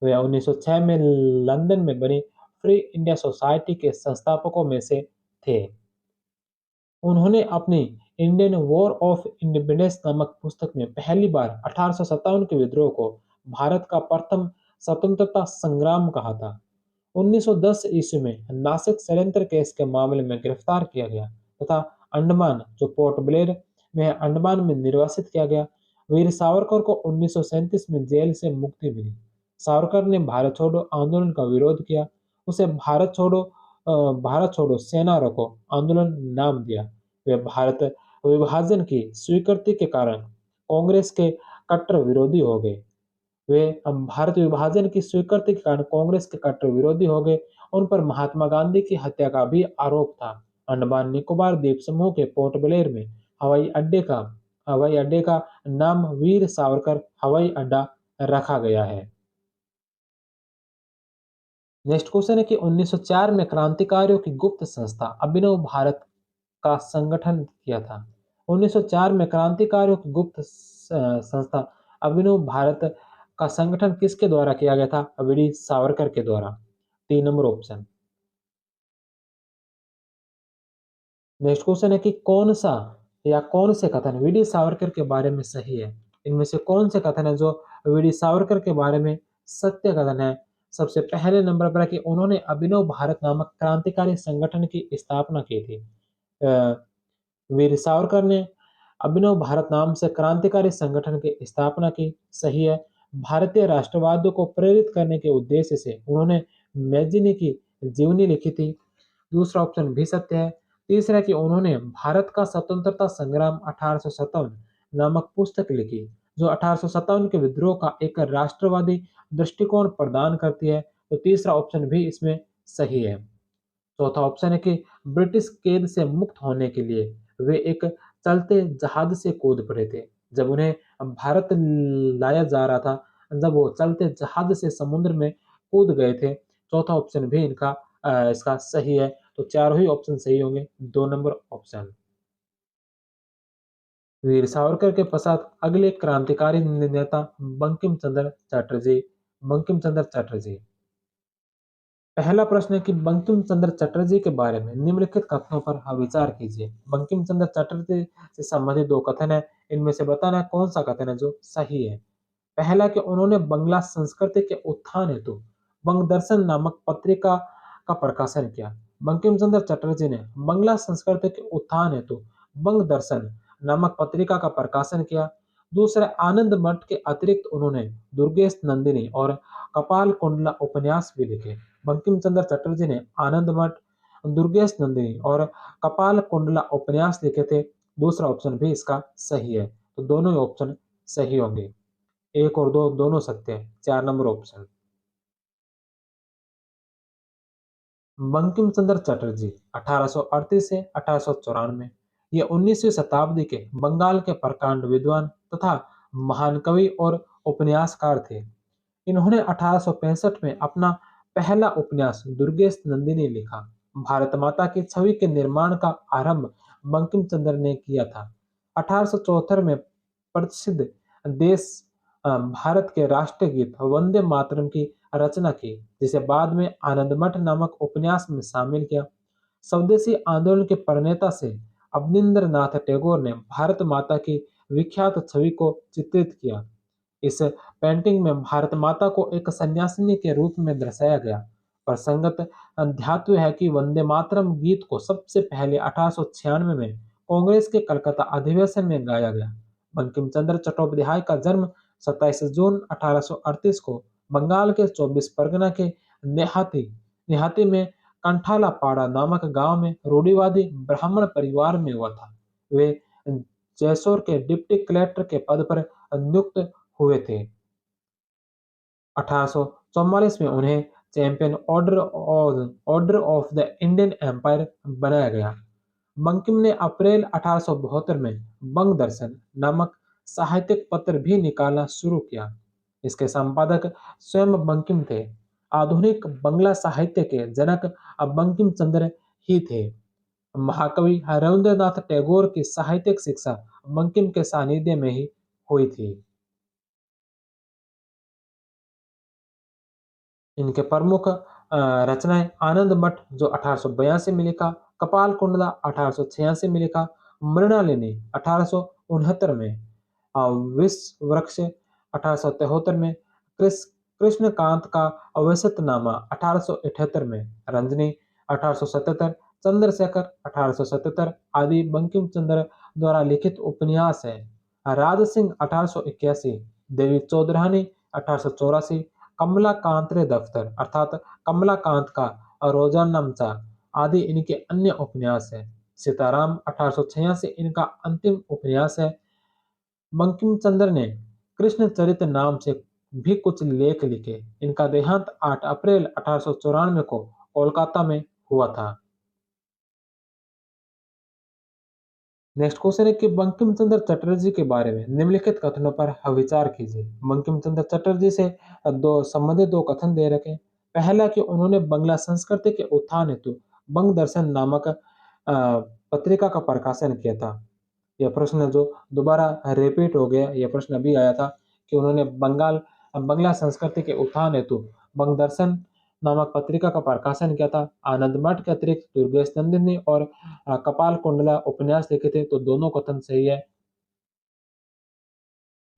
S1: वे 1906 में लंदन में बनी फ्री इंडिया सोसाइटी के संस्थापकों में से थे। उन्होंने अपनी इंडियन वॉर ऑफ इंडिपेंडेंस नामक पुस्तक में पहली बार 1857 के विद्रोह को भारत का प्रथम स्वतंत्रता संग्राम कहा था। 1910 ईस्वी में नासिक षड्यंत्र केस के मामले में गिरफ्तार किया गया तथा अंडमान जो पोर्ट ब्लेयर में है, अंडमान में निर्वासित किया गया। वीर सावरकर को 1937 में जेल से मुक्ति मिली। सावरकर ने भारत छोड़ो आंदोलन का विरोध किया। उसे भारत छोड़ो सेना रखो आंदोलन नाम दिया। वे भारत विभाजन की स्वीकृति के कारण कांग्रेस के कट्टर विरोधी हो गए। वे भारत विभाजन की स्वीकृति के कारण कांग्रेस के कट्टर विरोधी हो गए। उन पर महात्मा गांधी की हत्या का भी आरोप था। अंडमान निकोबार द्वीप समूह के पोर्ट ब्लेयर में हवाई अड्डे का नाम वीर सावरकर हवाई अड्डा रखा गया है। नेक्स्ट क्वेश्चन है कि 1904 में क्रांतिकारियों की गुप्त संस्था अभिनव भारत का संगठन किया था। 1904 में क्रांतिकारियों की गुप्त संस्था अभिनव भारत का संगठन किसके द्वारा किया गया था? वीर सावरकर के द्वारा। 3 नंबर ऑप्शन। नेक्स्ट क्वेश्चन है कि कौन सा या कौन से कथन वीर सावरकर के बारे में सही है? इनमें से कौन से कथन है जो वीर सावरकर के बारे में सत्य कथन है? सबसे पहले नंबर पर है कि उन्होंने अभिनव भारत नामक क्रांतिकारी संगठन की स्थापना की थी। वीर सावरकर ने अभिनव भारत नाम से क्रांतिकारी संगठन की स्थापना की। सही है। भारतीय राष्ट्रवाद को प्रेरित करने के उद्देश्य से उन्होंने मैगजीनी की जीवनी लिखी थी। दूसरा ऑप्शन भी सत्य है। तीसरा कि उन्होंने भारत का स्वतंत्रता संग्राम 1857 नामक पुस्तक लिखी जो 1857 के विद्रोह का एक राष्ट्रवादी दृष्टिकोण प्रदान करती है। तो तीसरा ऑप्शन भी इसमें सही है। चौथा ऑप्शन है कि ब्रिटिश कैद से मुक्त होने के लिए वे एक चलते जहाज से कूद पड़े थे। जब उन्हें भारत लाया जा रहा था, जब वो चलते जहाज से समुद्र में कूद गए थे। चौथा ऑप्शन भी इसका सही है। तो चारों ही ऑप्शन सही होंगे। 2 नंबर ऑप्शन। वीर सावरकर के पश्चात अगले क्रांतिकारी नेता बंकिम चंद्र चटर्जी। पहला प्रश्न है कि बंकिम चंद्र चटर्जी के बारे में निम्नलिखित कथनों पर विचार कीजिए। बंकिम चंद्र चटर्जी से संबंधित 2 कथन है। इनमें से बताना है कौन सा कथन है जो सही है। पहला कि उन्होंने बंगला संस्कृति के उत्थान हेतु बंग दर्शन नामक पत्रिका का प्रकाशन किया। बंकिम चंद्र चटर्जी ने बंगला संस्कृति के उत्थान हेतु बंग दर्शन नामक पत्रिका का प्रकाशन किया। दूसरा, आनंद मठ के अतिरिक्त उन्होंने दुर्गेश नंदिनी और कपाल कुंडला उपन्यास भी लिखे। बंकिम चंद्र चटर्जी ने आनंद मठ, दुर्गेश नंदिनी और कपाल कुंडला उपन्यास लिखे थे। दूसरा ऑप्शन भी इसका सही है। तो दोनों ही ऑप्शन सही होंगे। 1 और 2 दोनों सत्य हैं। 4 नंबर ऑप्शन। बंकिम चंद्र चटर्जी 1838 से 1894 ये 19वीं शताब्दी के बंगाल के प्रकांड विद्वान तथा महान कवि और उपन्यासकार थे। इन्होंने 1865 में अपना पहला उपन्यास दुर्गेश नंदिनी लिखा। भारत माता की छवि के निर्माण का आरंभ बंकिम चंद्र ने किया था। 1874 में प्रसिद्ध देश भारत के राष्ट्रीय गीत वंदे मातरम की रचना की, जिसे बाद में आनंद मठ नामक उपन्यास में शामिल किया। स्वदेशी आंदोलन के प्रणेता से अवनींद्र नाथ टैगोर ने भारत माता की विख्यात छवि को चित्रित किया। इस पेंटिंग में भारत माता को एक सन्यासिनी के रूप में दर्शाया गया। प्रसंगत अध्यात्म है कि वंदे मातरम गीत को सबसे पहले 1896 में कांग्रेस के कलकत्ता अधिवेशन में गाया गया। बंकिम चंद्र चट्टोपाध्याय का जन्म 27 जून 1838 को बंगाल के 24 परगना के नेहाती नेहाती में कंठाला पाड़ा नामक गांव में रूढ़िवादी ब्राह्मण परिवार में हुआ था। वे जयसोर के डिप्टी कलेक्टर के पद पर नियुक्त हुए थे। 1844 में उन्हें champion order of the Indian empire बनाया गया। बंकिम ने अप्रैल 1872 में बंग दर्शन नामक साहित्यिक पत्र भी निकालना शुरू किया। इसके संपादक स्वयं बंकिम थे। आधुनिक बंगला साहित्य के जनक अब बंकिम चंद्र ही थे। महाकवि रविंद्रनाथ टैगोर की साहित्यिक शिक्षा बंकिम के सानिध्य में ही हुई थी। इनके प्रमुख रचनाएं आनंद मठ जो 1882 में लिखा, कपाल कुंडला 1886 में लिखा, मृणालिनी 1869 में, विश्व वृक्ष 1873 में, कृष कृष्णकांत का अवसतनामा 1878 में, रंजनी 1877, चंद्रशेखर 1877 आदि बंकिम चंद्र द्वारा लिखित उपन्यास है। राज सिंह 1881, देवी चौधरानी 1884, कमलाकांत रे दफ्तर अर्थात कमलाकांत का रोजानामचा आदि इनके अन्य उपन्यास हैं। सीताराम 1886 इनका अंतिम उपन्यास है। बंकिम चंद्र ने कृष्णचरित नाम से भी कुछ लेख लिखे। इनका देहांत 8 अप्रैल 1894 को कोलकाता में हुआ था। नेक्स्ट क्वेश्चन है कि बंकिम चंद्र चटर्जी के बारे में निम्नलिखित कथनों पर विचार कीजिए। बंकिम चंद्र चटर्जी से दो संबंधित दो कथन दे रखे हैं। पहला कि उन्होंने बंगला संस्कृति के उत्थान हेतु बंग दर्शन नामक पत्रिका का प्रकाशन किया था। यह प्रश्न जो दोबारा रिपीट हो गया, यह प्रश्न अभी आया था कि उन्होंने बंगला संस्कृति के उत्थान हेतु बंग दर्शन नामक पत्रिका का प्रकाशन किया था। आनंद मठ के अतिरिक्त दुर्गेश नंदिनी और कपाल कुंडला उपन्यास लिखे थे, तो दोनों कथन सही है।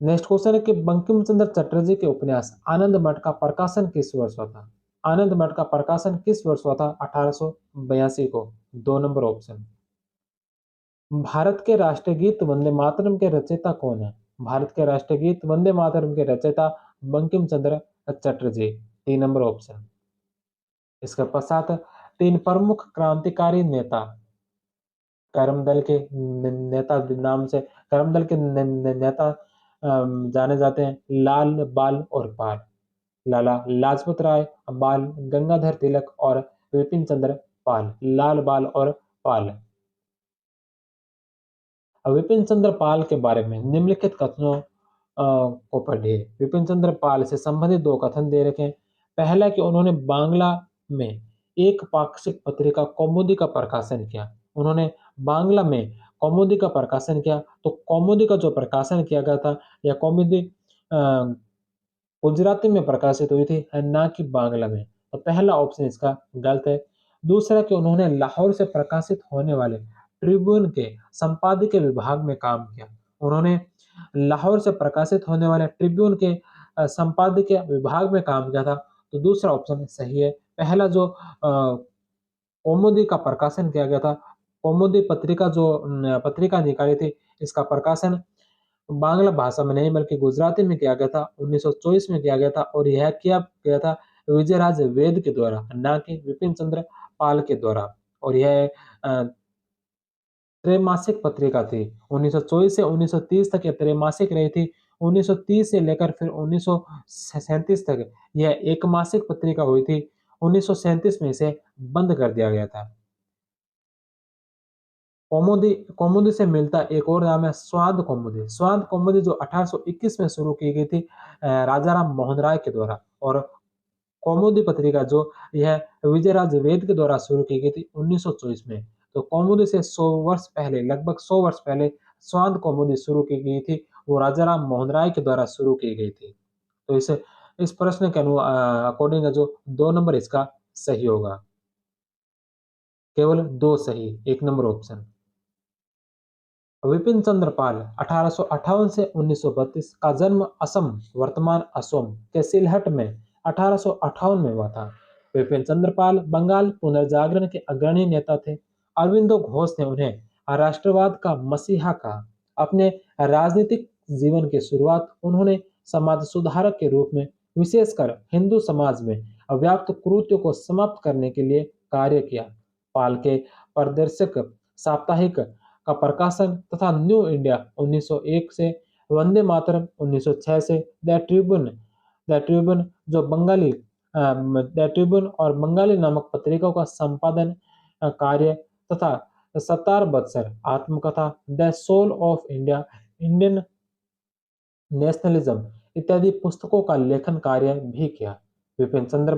S1: नेक्स्ट क्वेश्चन है कि बंकिम चंद्र चटर्जी के उपन्यास आनंद मठ का प्रकाशन किस वर्ष हुआ था? आनंद मठ का प्रकाशन किस वर्ष हुआ था? 1882 को। 2 नंबर ऑप्शन। भारत के राष्ट्रीय गीत वंदे मातरम के रचयिता कौन है? भारत के राष्ट्रीय गीत वंदे मातरम के रचयिता बंकिम चंद्र चटर्जी। 3 number option. इसके पश्चात 3 प्रमुख क्रांतिकारी नेता करमदल के नेता नाम से करमदल के नेता जाने जाते हैं, लाल बाल और पाल। लाला लाजपत राय, बाल गंगाधर तिलक और विपिन चंद्र पाल। लाल बाल और पाल। विपिन चंद्र पाल के बारे में निम्नलिखित कथनों को पढ़िए। विपिन चंद्र पाल से संबंधित दो कथन दे रखे हैं। पहला कि उन्होंने बांग्ला में एक पाक्षिक पत्रिका कौमुदी का प्रकाशन किया। उन्होंने बांग्ला में कौमुदी का प्रकाशन किया, तो कौमुदी का जो प्रकाशन किया गया था, यह कौमुदी गुजराती में प्रकाशित हुई थी, ना कि बांग्ला में। तो पहला ऑप्शन इसका गलत है। दूसरा कि उन्होंने लाहौर से प्रकाशित होने वाले ट्रिब्यून के संपादकीय विभाग में काम किया। उन्होंने लाहौर से प्रकाशित होने वाले ट्रिब्यून के संपादकीय विभाग में काम किया था, तो दूसरा ऑप्शन सही है। पहला जो कौमुदी का प्रकाशन किया गया था, कौमुदी पत्रिका जो पत्रिका निकाली थी, इसका प्रकाशन बांग्ला भाषा में नहीं बल्कि गुजराती में किया गया था, 1924 में किया गया था, और यह किया गया था विजयराज वेद के द्वारा, ना कि विपिन चंद्र पाल के द्वारा। और यह त्रैमासिक पत्रिका थी। 1924 से 1930 तक यह त्रैमासिक रही थी। 1930 से लेकर फिर 1937 तक यह एक मासिक पत्रिका हुई थी। 1937 में इसे बंद कर दिया गया था। कौमुदी कौमुदी से मिलता एक और नाम है स्वाद कौमुदी। स्वाद कौमुदी जो 1821 में शुरू की गई थी राजाराम मोहन राय के द्वारा, और कौमुदी पत्रिका जो यह विजयराज वेद के द्वारा शुरू की गई थी 1924 में। तो कौमुदी से 100 वर्ष पहले, लगभग 100 वर्ष पहले स्वाद कौमुदी शुरू की गई थी, वो राजाराम मोहन राय के द्वारा शुरू की गई थी। तो इस प्रश्न के अकॉर्डिंग जो 2 नंबर इसका सही होगा। केवल 2 सही, 1 नंबर ऑप्शन। विपिन चंद्र पाल 1858 से 1932 का जन्म असम, वर्तमान असम के सिलहट में 1858 में हुआ था। विपिन चंद्र पाल बंगाल पुनर्जागरण के अग्रणी नेता थे। अरविंदो घोष ने उन्हें राष्ट्रवाद का मसीहा कहा। अपने राजनीतिक जीवन की शुरुआत उन्होंने समाज सुधारक के रूप में, विशेषकर हिंदू समाज में व्याप्त कुरीतियों को समाप्त करने के लिए कार्य किया। पाल के प्रदर्शक साप्ताहिक का प्रकाशन तथा न्यू इंडिया 1901 से, वंदे मातरम 1906 से, द ट्रिब्यून जो बंगाली द ट्रिब्यून और बंगाली नामक पत्रिकाओं का संपादन कार्य तथा 17 बत्सर आत्मकथा, the soul of India, Indian nationalism इत्यादि पुस्तकों का लेखन कार्य भी किया। Bipin Chandra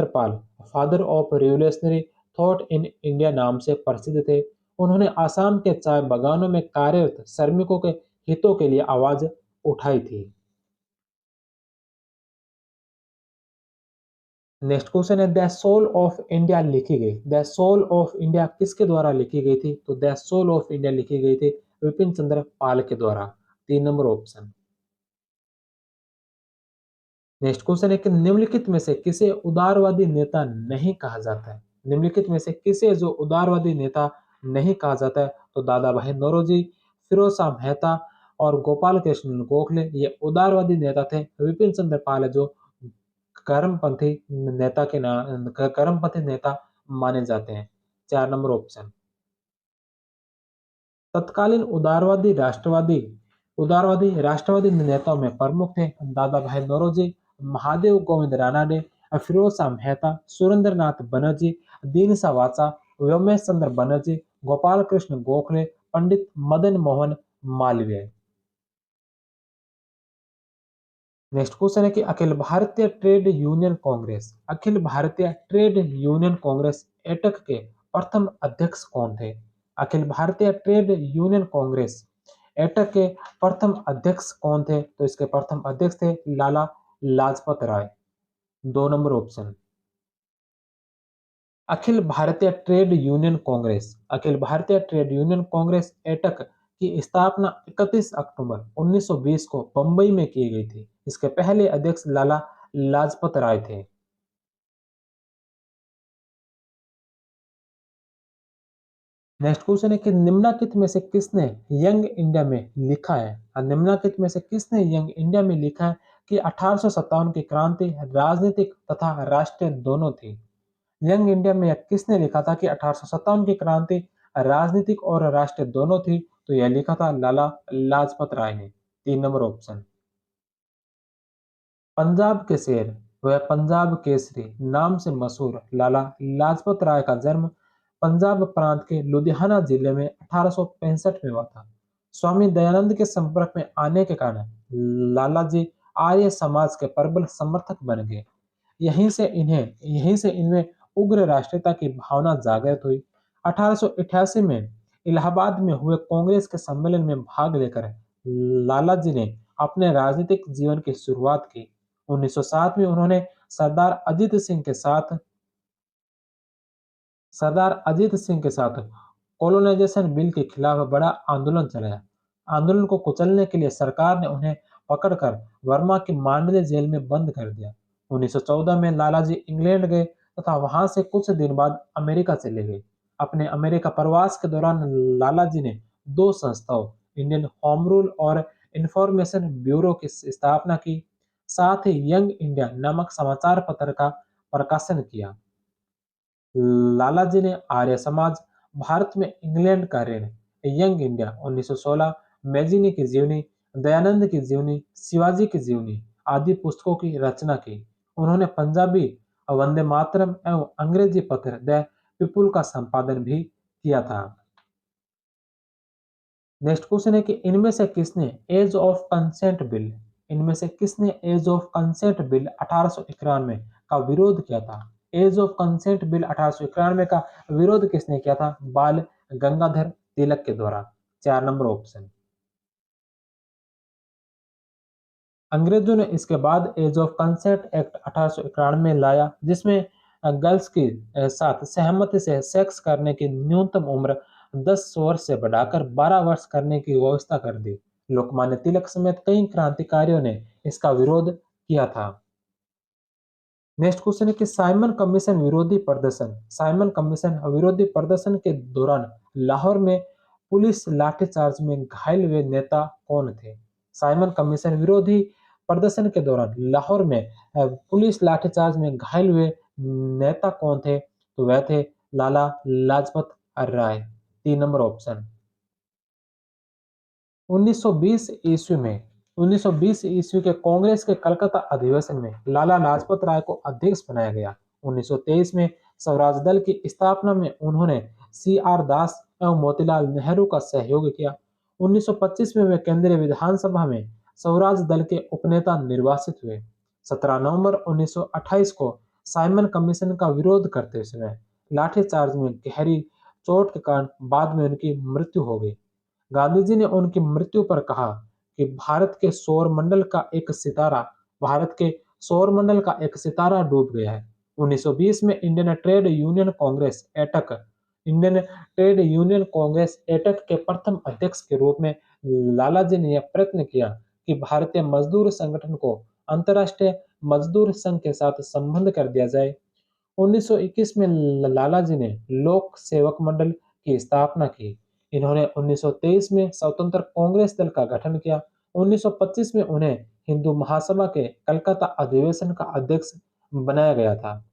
S1: Pal father of revolutionary thought in India नाम से प्रसिद्ध थे। उन्होंने आसाम के चाय बागानों में कार्यरत श्रमिकों के हितों के लिए आवाज उठाई थी। नेक्स्ट क्वेश्चन है द सोल ऑफ इंडिया लिखी गई। द सोल ऑफ इंडिया किसके द्वारा लिखी गई थी? तो द सोल ऑफ इंडिया लिखी गई थी विपिन चंद्र पाल के द्वारा। 3 नंबर ऑप्शन। नेक्स्ट क्वेश्चन है कि निम्नलिखित में से किसे उदारवादी नेता नहीं कहा जाता है? निम्नलिखित में से किसे जो उदारवादी नेता नहीं कहा जाता है? तो दादा भाई नौरोजी, फिरोज शाह मेहता और गोपाल कृष्ण गोखले ये उदारवादी नेता थे। विपिन चंद्र पाल है जो कर्मपंथी कर्मपंथी नेता माने जाते हैं। 4 नंबर ऑप्शन। तत्कालीन उदारवादी राष्ट्रवादी नेताओं में प्रमुख थे दादा भाई नौरोजी, महादेव गोविंद रानाडे, फिरोज शाह मेहता, सुरेंद्र नाथ बनर्जी, दीनसा वाचा, व्योमेश चंद्र बनर्जी, गोपाल कृष्ण गोखले, पंडित मदन मोहन मालवीय। नेक्स्ट क्वेश्चन है कि अखिल भारतीय ट्रेड यूनियन कांग्रेस एटक के प्रथम अध्यक्ष कौन थे? अखिल भारतीय ट्रेड यूनियन कांग्रेस एटक के प्रथम अध्यक्ष कौन थे? तो इसके प्रथम अध्यक्ष थे Lala Lajpat Rai. 2 number option. Akhil Bharatiya trade union Congress AITUC की स्थापना 31 अक्टूबर 1920 को बंबई में की गई थी। इसके पहले अध्यक्ष लाला लाजपत राय थे। नेक्स्ट क्वेश्चन है कि निम्नलिखित में से किसने यंग इंडिया में लिखा है? निम्नलिखित में से किसने यंग इंडिया में लिखा है कि 1857 की क्रांति राजनीतिक तथा राष्ट्रीय दोनों थी? यंग इंडिया में यह किसने लिखा था कि 1857 की क्रांति राजनीतिक और राष्ट्रीय दोनों थी? तो यह लिखा था लाला लाजपत राय ने। 3 नंबर ऑप्शन। पंजाब के शेर व पंजाब केसरी नाम से मशहूर लाला लाजपत राय का जन्म पंजाब प्रांत के लुधियाना जिले में 1865 में हुआ था। स्वामी दयानंद के संपर्क में आने के कारण लाला जी आर्य समाज के प्रबल समर्थक बन गए। यहीं से इनमें उग्र राष्ट्रीयता की भावना जागृत हुई। 1888 में इलाहाबाद में हुए कांग्रेस के सम्मेलन में भाग लेकर लाला जी ने अपने राजनीतिक जीवन की शुरुआत की। 1907 में उन्होंने सरदार अजीत सिंह के साथ सरदार अजीत सिंह के साथ कॉलोनाइजेशन बिल के खिलाफ बड़ा आंदोलन चलाया। आंदोलन को कुचलने के लिए सरकार ने उन्हें पकड़कर वर्मा की मांडले जेल में बंद कर दिया। 1914 में लालाजी इंग्लैंड गए तथा वहां से कुछ दिन बाद अमेरिका चले गए। अपने अमेरिका प्रवास के दौरान लालाजी ने दो संस्थाओं इंडियन होम रूल और इंफॉर्मेशन ब्यूरो की स्थापना की। साथ ही यंग इंडिया नामक समाचार पत्र का प्रकाशन किया। लालाजी ने आर्य समाज, भारत में इंग्लैंड का ऋण, यंग इंडिया 1916, मैजिनी की जीवनी, दयानंद की जीवनी, शिवाजी की जीवनी आदि पुस्तकों की रचना की। उन्होंने पंजाबी वंदे मातरम एवं अंग्रेजी पत्र द पीपुल का संपादन भी किया था। नेक्स्ट क्वेश्चन है कि इनमें से किसने एज ऑफ कंसेंट बिल 1891 का विरोध किया था? एज ऑफ कंसेंट बिल 1891 का विरोध किसने किया था? बाल गंगाधर तिलक के द्वारा। 4 नंबर ऑप्शन। अंग्रेजों ने इसके बाद एज ऑफ कंसेंट एक्ट 1891 में लाया, जिसमें गर्ल्स के साथ सहमति से सेक्स करने की न्यूनतम उम्र 10 वर्ष से बढ़ाकर 12 वर्ष करने की व्यवस्था कर दी। लोकमान्य तिलक समेत कई क्रांतिकारियों ने इसका विरोध किया था। नेक्स्ट क्वेश्चन है कि साइमन कमीशन विरोधी प्रदर्शन के दौरान लाहौर में पुलिस लाठीचार्ज में घायल हुए नेता कौन थे? साइमन कमीशन विरोधी प्रदर्शन के दौरान लाहौर में पुलिस लाठीचार्ज में घायल हुए नेता कौन थे? तो वह थे लाला लाजपत राय। 3 number option. 1920 ईस्वी में 1920 ईस्वी के कांग्रेस के कलकत्ता अधिवेशन में लाला लाजपत राय को अध्यक्ष बनाया गया। 1923 में स्वराज दल की स्थापना में उन्होंने सी आर दास एवं मोतीलाल नेहरू का सहयोग किया। 1925 में वे केंद्रीय विधानसभा में स्वराज दल के उपनेता निर्वाचित हुए। 17 नवंबर 1928 को साइमन कमीशन का विरोध करते समय लाठीचार्ज में गहरी चोट के कारण बाद में उनकी मृत्यु हो गई। गांधी जी ने उनकी मृत्यु पर कहा कि भारत के सौर मंडल का एक सितारा डूब गया है। 1920 में Indian trade union Congress AITUC के प्रथम अध्यक्ष के रूप में लाला जी ने यह प्रयत्न किया कि भारतीय मजदूर संगठन को अंतर्राष्ट्रीय मजदूर संघ के साथ संबंध कर दिया जाए। 1921 में लाला जी ने लोक सेवक मंडल की स्थापना की। इन्होंने 1923 में स्वतंत्र कांग्रेस दल का गठन किया। 1925 में उन्हें हिंदू महासभा के कलकत्ता अधिवेशन का अध्यक्ष बनाया गया था।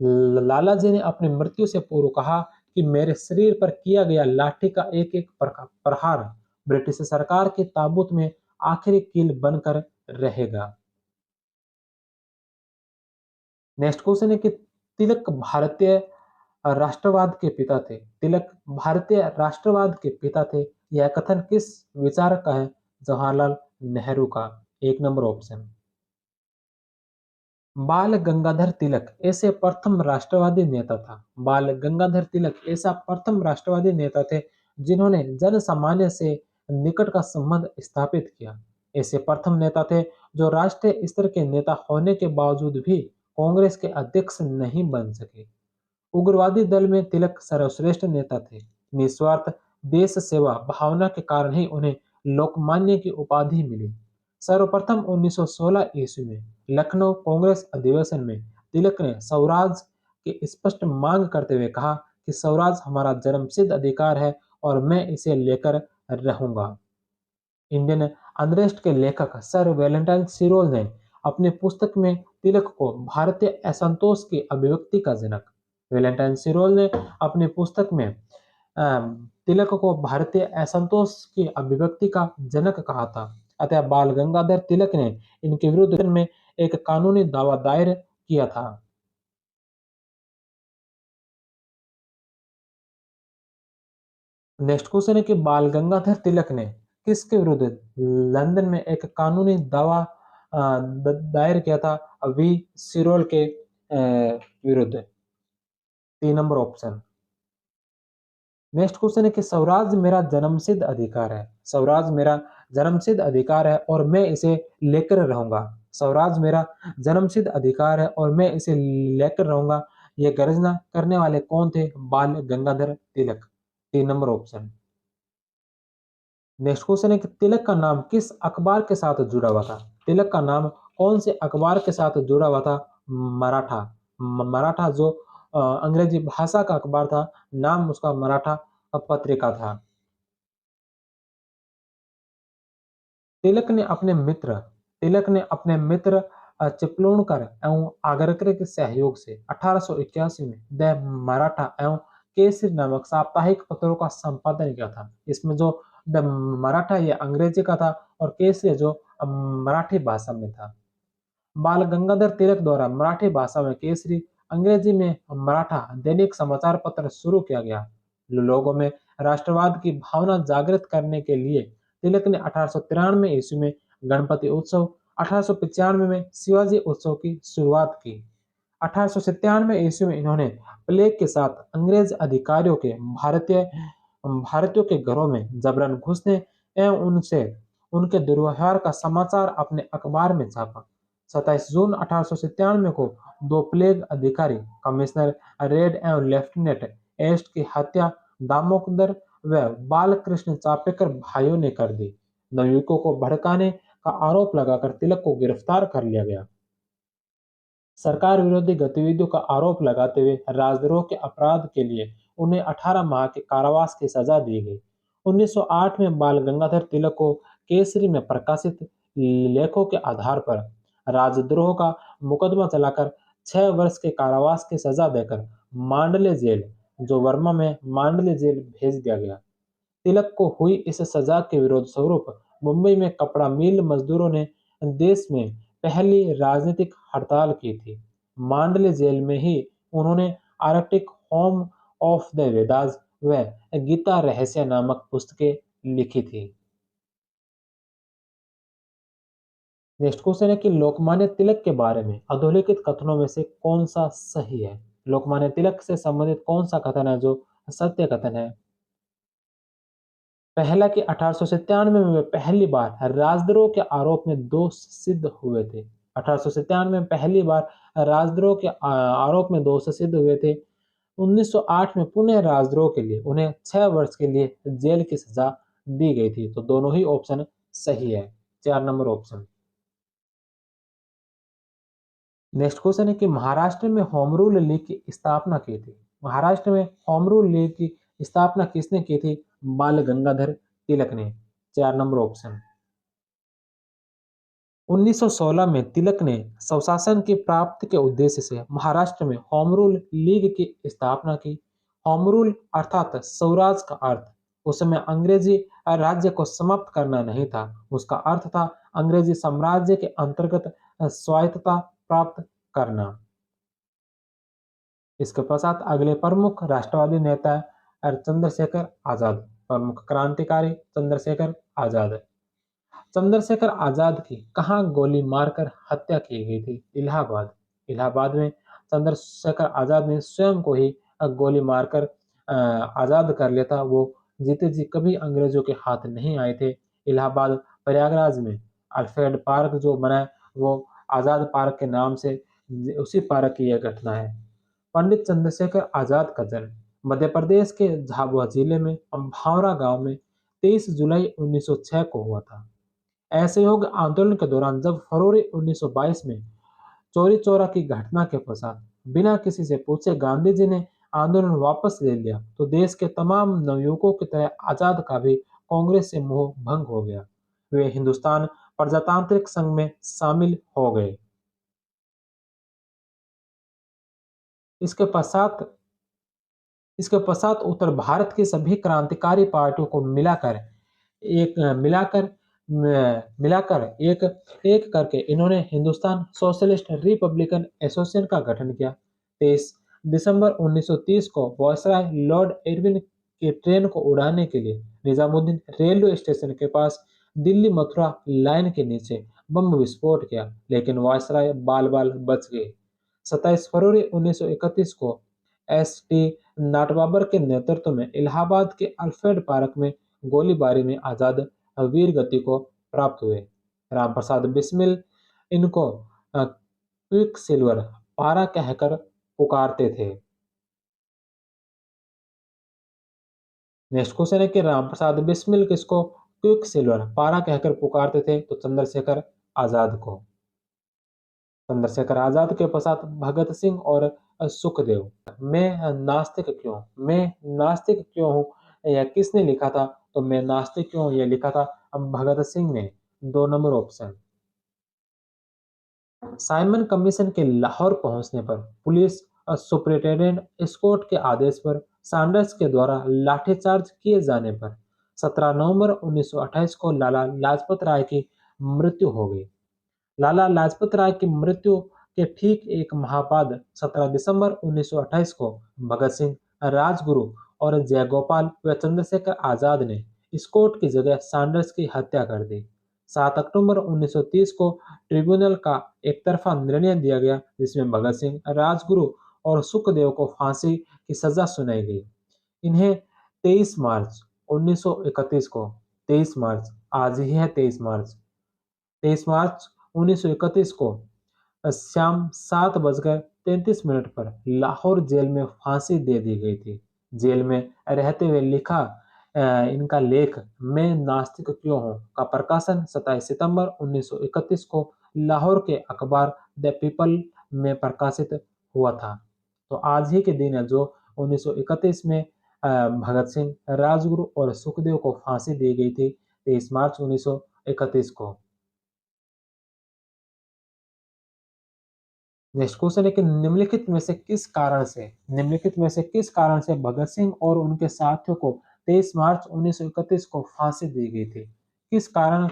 S1: लाला जी ने अपनी मृत्यु से पूर्व कहा कि मेरे शरीर पर किया गया लाठी का एक एक प्रहार ब्रिटिश सरकार के ताबूत में आखिरी कील बनकर रहेगा। नेक्स्ट क्वेश्चन है कि तिलक भारतीय राष्ट्रवाद के पिता थे। तिलक भारतीय राष्ट्रवाद के पिता थे। यह कथन किस विचारक का है? जवाहरलाल नेहरू का। एक नंबर ऑप्शन। बाल गंगाधर तिलक ऐसे प्रथम राष्ट्रवादी नेता था। बाल गंगाधर तिलक ऐसा प्रथम राष्ट्रवादी नेता थे जिन्होंने जन सामान्य से निकट का संबंध स्थापित किया। ऐसे प्रथम नेता थे जो राष्ट्रीय स्तर के नेता होने के बावजूद भी कांग्रेस के अध्यक्ष नहीं बन सके। उग्रवादी दल में तिलक सर्वश्रेष्ठ नेता थे। निस्वार्थ देश सेवा भावना के कारण ही उन्हें लोकमान्य की उपाधि मिली। सर्वप्रथम 1916 ईस्वी में लखनऊ कांग्रेस अधिवेशन में तिलक ने स्वराज की स्पष्ट मांग करते हुए कहा कि स्वराज हमारा जन्मसिद्ध अधिकार है और मैं इसे लेकर रहूंगा। इंडियन अनरेस्ट के लेखक सर वैलेंटाइन सिरोल ने अपनी पुस्तक में तिलक को भारतीय असंतोष की अभिव्यक्ति का जनक। वैलेंटाइन सिरोल ने अपनी पुस्तक में तिलक को भारतीय असंतोष की अभिव्यक्ति का जनक कहा था। अतः बाल गंगाधर तिलक ने इनके विरुद्ध में एक कानूनी दावा दायर किया था। नेक्स्ट क्वेश्चन है कि बाल गंगाधर तिलक ने किसके विरुद्ध लंदन में एक कानूनी दावा दायर किया था? वी सिरोल के विरुद्ध। 3 नंबर ऑप्शन। नेक्स्ट क्वेश्चन है कि स्वराज मेरा जन्मसिद्ध अधिकार है। स्वराज मेरा जन्मसिद्ध अधिकार है और मैं इसे लेकर रहूंगा। स्वराज मेरा जन्मसिद्ध अधिकार है और मैं इसे लेकर रहूंगा। ये गर्जना करने वाले कौन थे? बाल Gangadhar Tilak. 3 number option. Next question है कि तिलक का नाम किस अखबार के साथ जुड़ा हुआ था? तिलक का नाम कौन से अखबार के साथ जुड़ा हुआ था? मराठा। मराठा जो अंग्रेजी भाषा का अखबार था, नाम उसका मराठा पत्रिका था। तिलक ने अपने मित्र चिपलूणकर एवं आगरकर के सहयोग से 1881 में द मराठा एवं केसरी नामक साप्ताहिक पत्रों का संपादन किया था। इसमें जो द मराठा ये अंग्रेजी का था और केसरी जो मराठी भाषा में था। बाल गंगाधर तिलक द्वारा मराठी भाषा में केसरी, अंग्रेजी में मराठा दैनिक समाचार पत्र शुरू किया गया। लोगों में राष्ट्रवाद की भावना जागृत करने के लिए तिलक ने 1893 ईस्वी में गणपति उत्सव, 1895 में शिवाजी उत्सव की शुरुआत की। 1897 ईस्वी में इन्होंने प्लेग के साथ अंग्रेज अधिकारियों के भारतीयों के घरों में जबरन घुसने एवं उनसे उनके दुर्व्यवहार का समाचार अपने अखबार में छापा। 27 जून 1897 को दो प्लेग अधिकारी कमिश्नर रेड एवं लेफ्टिनेंट एस्ट की हत्या दामोदर व बालकृष्ण चापेकर भाइयों ने कर दी। नवयुवकों को भड़काने का आरोप लगाकर तिलक को गिरफ्तार कर लिया गया। सरकार विरोधी गतिविधियों का आरोप लगाते हुए राजद्रोह के अपराध के लिए उन्हें 18 माह के कारावास की सजा दी गई। 1908 में बाल गंगाधर तिलक को केसरी में प्रकाशित लेखों के आधार पर राजद्रोह का मुकदमा चलाकर 6 वर्ष के कारावास की सजा देकर मांडले जेल, जो वर्मा में मांडले जेल, भेज दिया गया। तिलक को हुई इस सजा के विरोध स्वरूप मुंबई में कपड़ा मिल मजदूरों ने देश में पहली राजनीतिक हड़ताल की थी। मांडले जेल में ही उन्होंने Arctic home of the Vedas व गीता रहस्य नामक पुस्तकें लिखी थी। नेक्स्ट क्वेश्चन है कि लोकमान्य तिलक के बारे में अधोलिखित कथनों में से कौन सा सही है? लोकमान्य तिलक से संबंधित कौन सा कथन है जो सत्य कथन है? पहला कि 1897 में वे पहली बार राजद्रोह के आरोप में दोष सिद्ध हुए थे। 1897 में पहली बार राजद्रोह के आरोप में दोष सिद्ध हुए थे। 1908 में पुनः राजद्रोह के लिए उन्हें 6 वर्ष के लिए जेल की सजा दी गई थी। तो दोनों ही ऑप्शन सही है। 4 नंबर ऑप्शन। नेक्स्ट क्वेश्चन है कि महाराष्ट्र में होम रूल लीग की स्थापना की थी। महाराष्ट्र में होम रूल लीग की स्थापना किसने की थी? बाल गंगाधर तिलक ने। 4 नंबर ऑप्शन। 1916 में तिलक ने स्वशासन की प्राप्ति के उद्देश्य से महाराष्ट्र में होम रूल लीग की स्थापना की। होम रूल अर्थात स्वराज का अर्थ उस समय अंग्रेजी राज्य को समाप्त करना नहीं था, उसका अर्थ था अंग्रेजी साम्राज्य के अंतर्गत स्वायत्तता प्राप्त करना। इसके पश्चात अगले प्रमुख राष्ट्रवादी नेता चंद्रशेखर आजाद। प्रमुख क्रांतिकारी चंद्रशेखर आजाद। चंद्रशेखर आजाद की कहाँ गोली मारकर हत्या की गई थी? इलाहाबाद। इलाहाबाद में चंद्रशेखर आजाद ने स्वयं को ही गोली मारकर आजाद कर लिया था। वो जीते जी कभी अंग्रेजों के हाथ नहीं आए थे। इलाहाबाद प्रयागराज में अल्फ्रेड पार्क जो बना है वो आजाद पार्क के नाम से, उसी पार्क की यह घटना है। पंडित चंद्रशेखर आजाद का जन्म मध्य प्रदेश के झाबुआ जिले में भावरा गांव में 23 जुलाई 1906 को हुआ था। असहयोग आंदोलन के दौरान जब फरवरी 1922 में चौरी चौरा की घटना के पश्चात बिना किसी से पूछे गांधी जी ने आंदोलन वापस ले लिया तो देश के तमाम नवयुवकों की तरह आजाद का भी कांग्रेस से मोह भंग हो गया। वे हिंदुस्तान प्रजातांत्रिक संघ में शामिल हो गए। इसके पश्चात इसके पश्चात उत्तर भारत की सभी क्रांतिकारी पार्टियों को मिलाकर एक एक करके इन्होंने हिंदुस्तान सोशलिस्ट रिपब्लिकन एसोसिएशन का गठन किया। 23 दिसंबर 1930 को वायसराय लॉर्ड इरविन की ट्रेन को उड़ाने के लिए निजामुद्दीन रेलवे स्टेशन के पास दिल्ली मथुरा लाइन के नीचे बम विस्फोट किया, लेकिन वायसराय बाल बाल बच गए। 27 फरवरी 1931 को एस टी नाटबाबर के नेतृत्व में इलाहाबाद के अल्फ्रेड पार्क में गोलीबारी में आजाद वीर गति को प्राप्त हुए। रामप्रसाद बिस्मिल इनको क्विक सिल्वर पारा कहकर पुकारते थे। नेक्स्ट क्वेश्चन है कि रामप्रसाद बिस्मिल किसको क्विक सिल्वर पारा कहकर पुकारते थे? तो चंद्रशेखर आजाद को। चंद्रशेखर आजाद के पश्चात भगत सिंह और सुखदेव। मैं नास्तिक क्यों हूँ यह किसने लिखा था? तो मैं नास्तिक क्यों हूँ यह लिखा था भगत सिंह ने। 2 नंबर ऑप्शन। साइमन कमीशन के लाहौर पहुंचने पर पुलिस सुपरिटेंडेंट स्कॉट के आदेश पर सैंडर्स के द्वारा लाठीचार्ज किए जाने पर 17 नवंबर 1928 को लाला लाजपत राय की मृत्यु हो गई। लाला लाजपत राय की मृत्यु के ठीक एक माह बाद 17 दिसंबर 1928 को भगत सिंह, राजगुरु और जयगोपाल व चंद्रशेखर आजाद ने स्कॉट की जगह सैंडर्स की हत्या कर दी। 7 अक्टूबर 1930 को ट्रिब्यूनल का एकतरफा निर्णय दिया गया जिसमें भगत सिंह, राजगुरु और सुखदेव को फांसी की सजा सुनाई गई। इन्हें 23 मार्च 1931 को 23 मार्च आज ही है 23 मार्च 1931 को शाम 7:33 पर लाहौर जेल में फांसी दे दी गई थी। जेल में रहते हुए लिखा इनका लेख मैं नास्तिक क्यों हूँ का प्रकाशन 27 सितंबर 1931 को लाहौर के अखबार द पीपल में प्रकाशित हुआ था। तो आज ही के दिन है जो 1931 में भगत सिंह, राजगुरु और सुखदेव को फांसी दी गई थी 23 मार्च 1931 को। नेक्स्ट क्वेश्चन है कि निम्नलिखित में से किस कारण से भगत सिंह और उनके साथियों को 23 मार्च 1931 को फांसी दी गई थी? किस कारण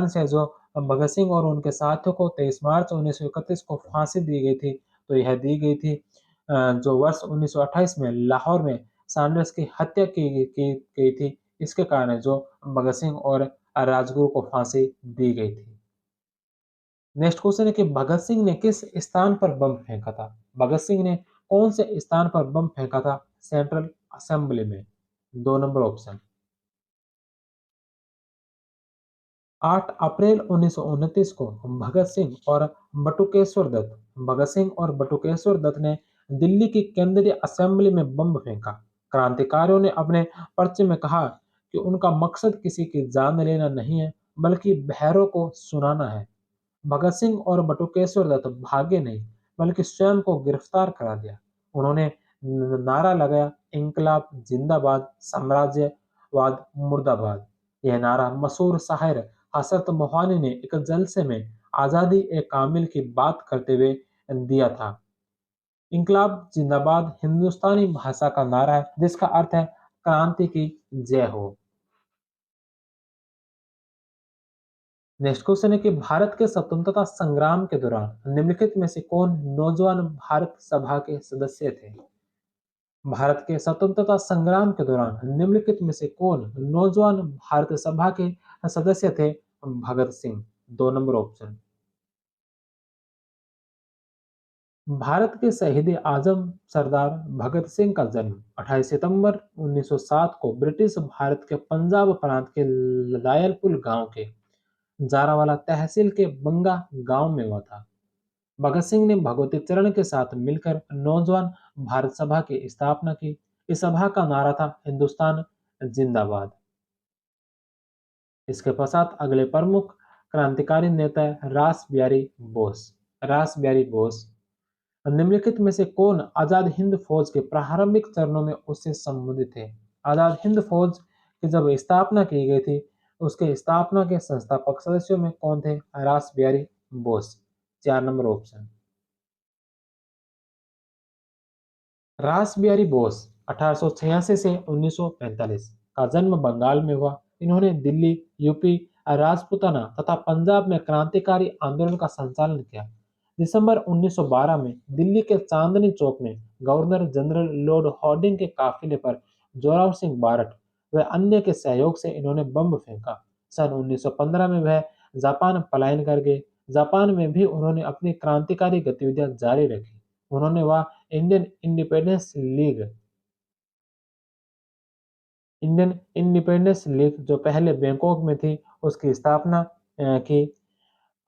S1: से जो भगत सिंह और उनके साथियों को 23 मार्च 1931 को फांसी दी गई थी? तो यह दी गई थी जो वर्ष 1928 में लाहौर में सैंडर्स की हत्या की गई थी, इसके कारण जो भगत सिंह और राजगुरु को फांसी दी गई थी। नेक्स्ट क्वेश्चन है कि भगत सिंह ने किस स्थान पर बम फेंका था? भगत सिंह ने कौन से स्थान पर बम फेंका था? सेंट्रल असेंबली में। 2 नंबर ऑप्शन। 8 अप्रैल 1929 को भगत सिंह और बटुकेश्वर दत्त ने दिल्ली की केंद्रीय असेंबली में बम फेंका। क्रांतिकारियों ने अपने पर्चे में कहा कि उनका मकसद किसी की जान लेना नहीं है बल्कि बहरों को सुनाना है। भगत सिंह और बटुकेश्वर दत्त भागे नहीं, बल्कि स्वयं को गिरफ्तार करा दिया। उन्होंने नारा लगाया, इंकलाब जिंदाबाद, साम्राज्यवाद मुर्दाबाद। यह नारा मशहूर शायर हसरत मोहानी ने एक जलसे में आजादी ए कामिल की बात करते हुए दिया था। इंकलाब जिंदाबाद हिंदुस्तानी भाषा का नारा है, जिसका अर्थ है क्रांति की जय हो। नेक्स्ट क्वेश्चन है कि भारत के स्वतंत्रता संग्राम के दौरान निम्नलिखित में से कौन नौजवान भारत सभा के सदस्य थे? भारत के स्वतंत्रता संग्राम के दौरान निम्नलिखित में से कौन नौजवान भारत सभा के सदस्य थे? भगत सिंह। 2 number option. भारत के शहीद आजम सरदार भगत सिंह का जन्म 28 सितंबर 1907 को ब्रिटिश भारत के पंजाब प्रांत के लायलपुर गांव के जारावाला तहसील के बंगा गांव में हुआ था। भगत सिंह ने भगवती चरण के साथ मिलकर नौजवान भारत सभा की स्थापना की। इस सभा का नारा था हिंदुस्तान जिंदाबाद। इसके पश्चात अगले प्रमुख क्रांतिकारी नेता है रास बिहारी बोस। रास बिहारी बोस निम्नलिखित में से कौन आजाद हिंद फौज के प्रारंभिक चरणों में उससे संबंधित थे? आजाद हिंद फौज की जब स्थापना की गई थी, उसके स्थापना के संस्थापक सदस्यों में कौन थे? रास बिहारी बोस। 4 number option. रास बिहारी बोस 1886 से 1945 का जन्म बंगाल में हुआ। इन्होंने दिल्ली, यूपी, राजपूताना तथा पंजाब में क्रांतिकारी आंदोलन का संचालन किया। दिसंबर 1912 में दिल्ली के चांदनी चौक में गवर्नर जनरल लॉर्ड हार्डिंग के काफिले पर जोरावर सिंह बारट व अन्य के सहयोग से इन्होंने बम फेंका। सन 1915 में वह जापान पलायन कर गए। जापान में भी उन्होंने अपनी क्रांतिकारी गतिविधियां जारी रखी। उन्होंने वह Indian independence league Indian independence league जो पहले बैंकॉक में थी, उसकी स्थापना की।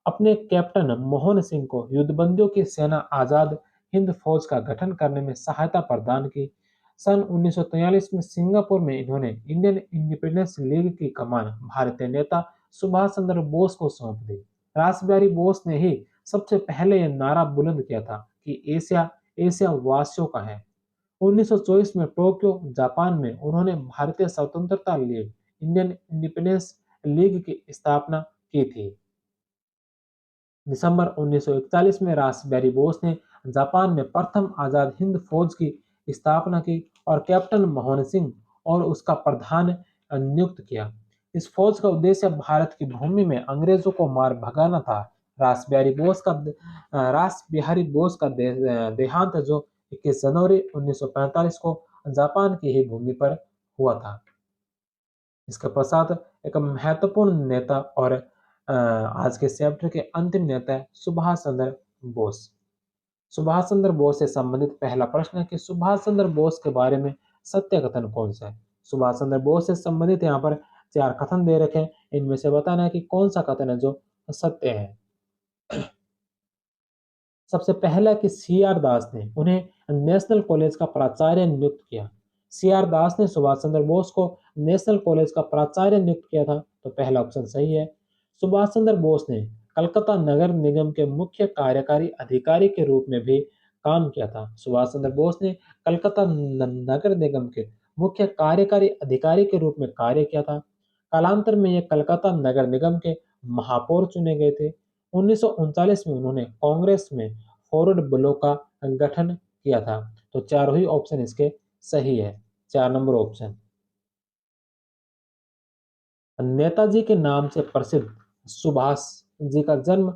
S1: अपने कैप्टन मोहन सिंह को युद्धबंदियों की सेना आजाद हिंद फौज का गठन करने में सहायता प्रदान की। सन 1943 में सिंगापुर में इन्होंने इंडियन इंडिपेंडेंस लीग की कमान भारतीय नेता सुभाष चंद्र बोस को सौंप दी। रासबिहारी बोस ने ही सबसे पहले यह नारा बुलंद किया था कि एशिया एशिया वासियों का है। 1924 में टोक्यो, जापान में उन्होंने भारतीय स्वतंत्रता लीग इंडियन इंडिपेंडेंस लीग की स्थापना की थी। दिसंबर 1941 में रासबिहारी बोस ने जापान में प्रथम आजाद हिंद फौज की स्थापना की और कैप्टन मोहन सिंह और उसका प्रधान नियुक्त किया। इस फौज का उद्देश्य भारत की भूमि में अंग्रेजों को मार भगाना था। रास बिहारी बोस का देहांत जो 21 जनवरी 1945 को जापान की ही भूमि पर हुआ था। इसके पश्चात एक महत्वपूर्ण नेता और आज के चैप्टर के अंतिम नेता है सुभाष चंद्र बोस। सुभाष चंद्र बोस से संबंधित पहला प्रश्न है कि सुभाष चंद्र बोस के बारे में सत्य कथन कौन सा है? सुभाष चंद्र बोस से संबंधित यहाँ पर 4 कथन दे रखे हैं। इनमें से बताना है कि कौन सा कथन है जो सत्य है। सबसे पहला कि सी आर दास ने उन्हें नेशनल कॉलेज का प्राचार्य नियुक्त किया। सी आर दास ने सुभाष चंद्र बोस को नेशनल कॉलेज का प्राचार्य नियुक्त किया था, तो पहला ऑप्शन सही है। सुभाष चंद्र बोस ने कलकत्ता नगर निगम के मुख्य कार्यकारी अधिकारी के रूप में भी काम किया था। सुभाष चंद्र बोस ने कलकत्ता नगर निगम के मुख्य कार्यकारी अधिकारी के रूप में कार्य किया था। कालांतर में ये कलकत्ता नगर निगम के महापौर चुने गए थे। 1939 में उन्होंने कांग्रेस में फॉरवर्ड ब्लॉक का गठन किया था। तो चारों ही ऑप्शन इसके सही है। 4 नंबर ऑप्शन। नेताजी के नाम से प्रसिद्ध सुभाष जी का जन्म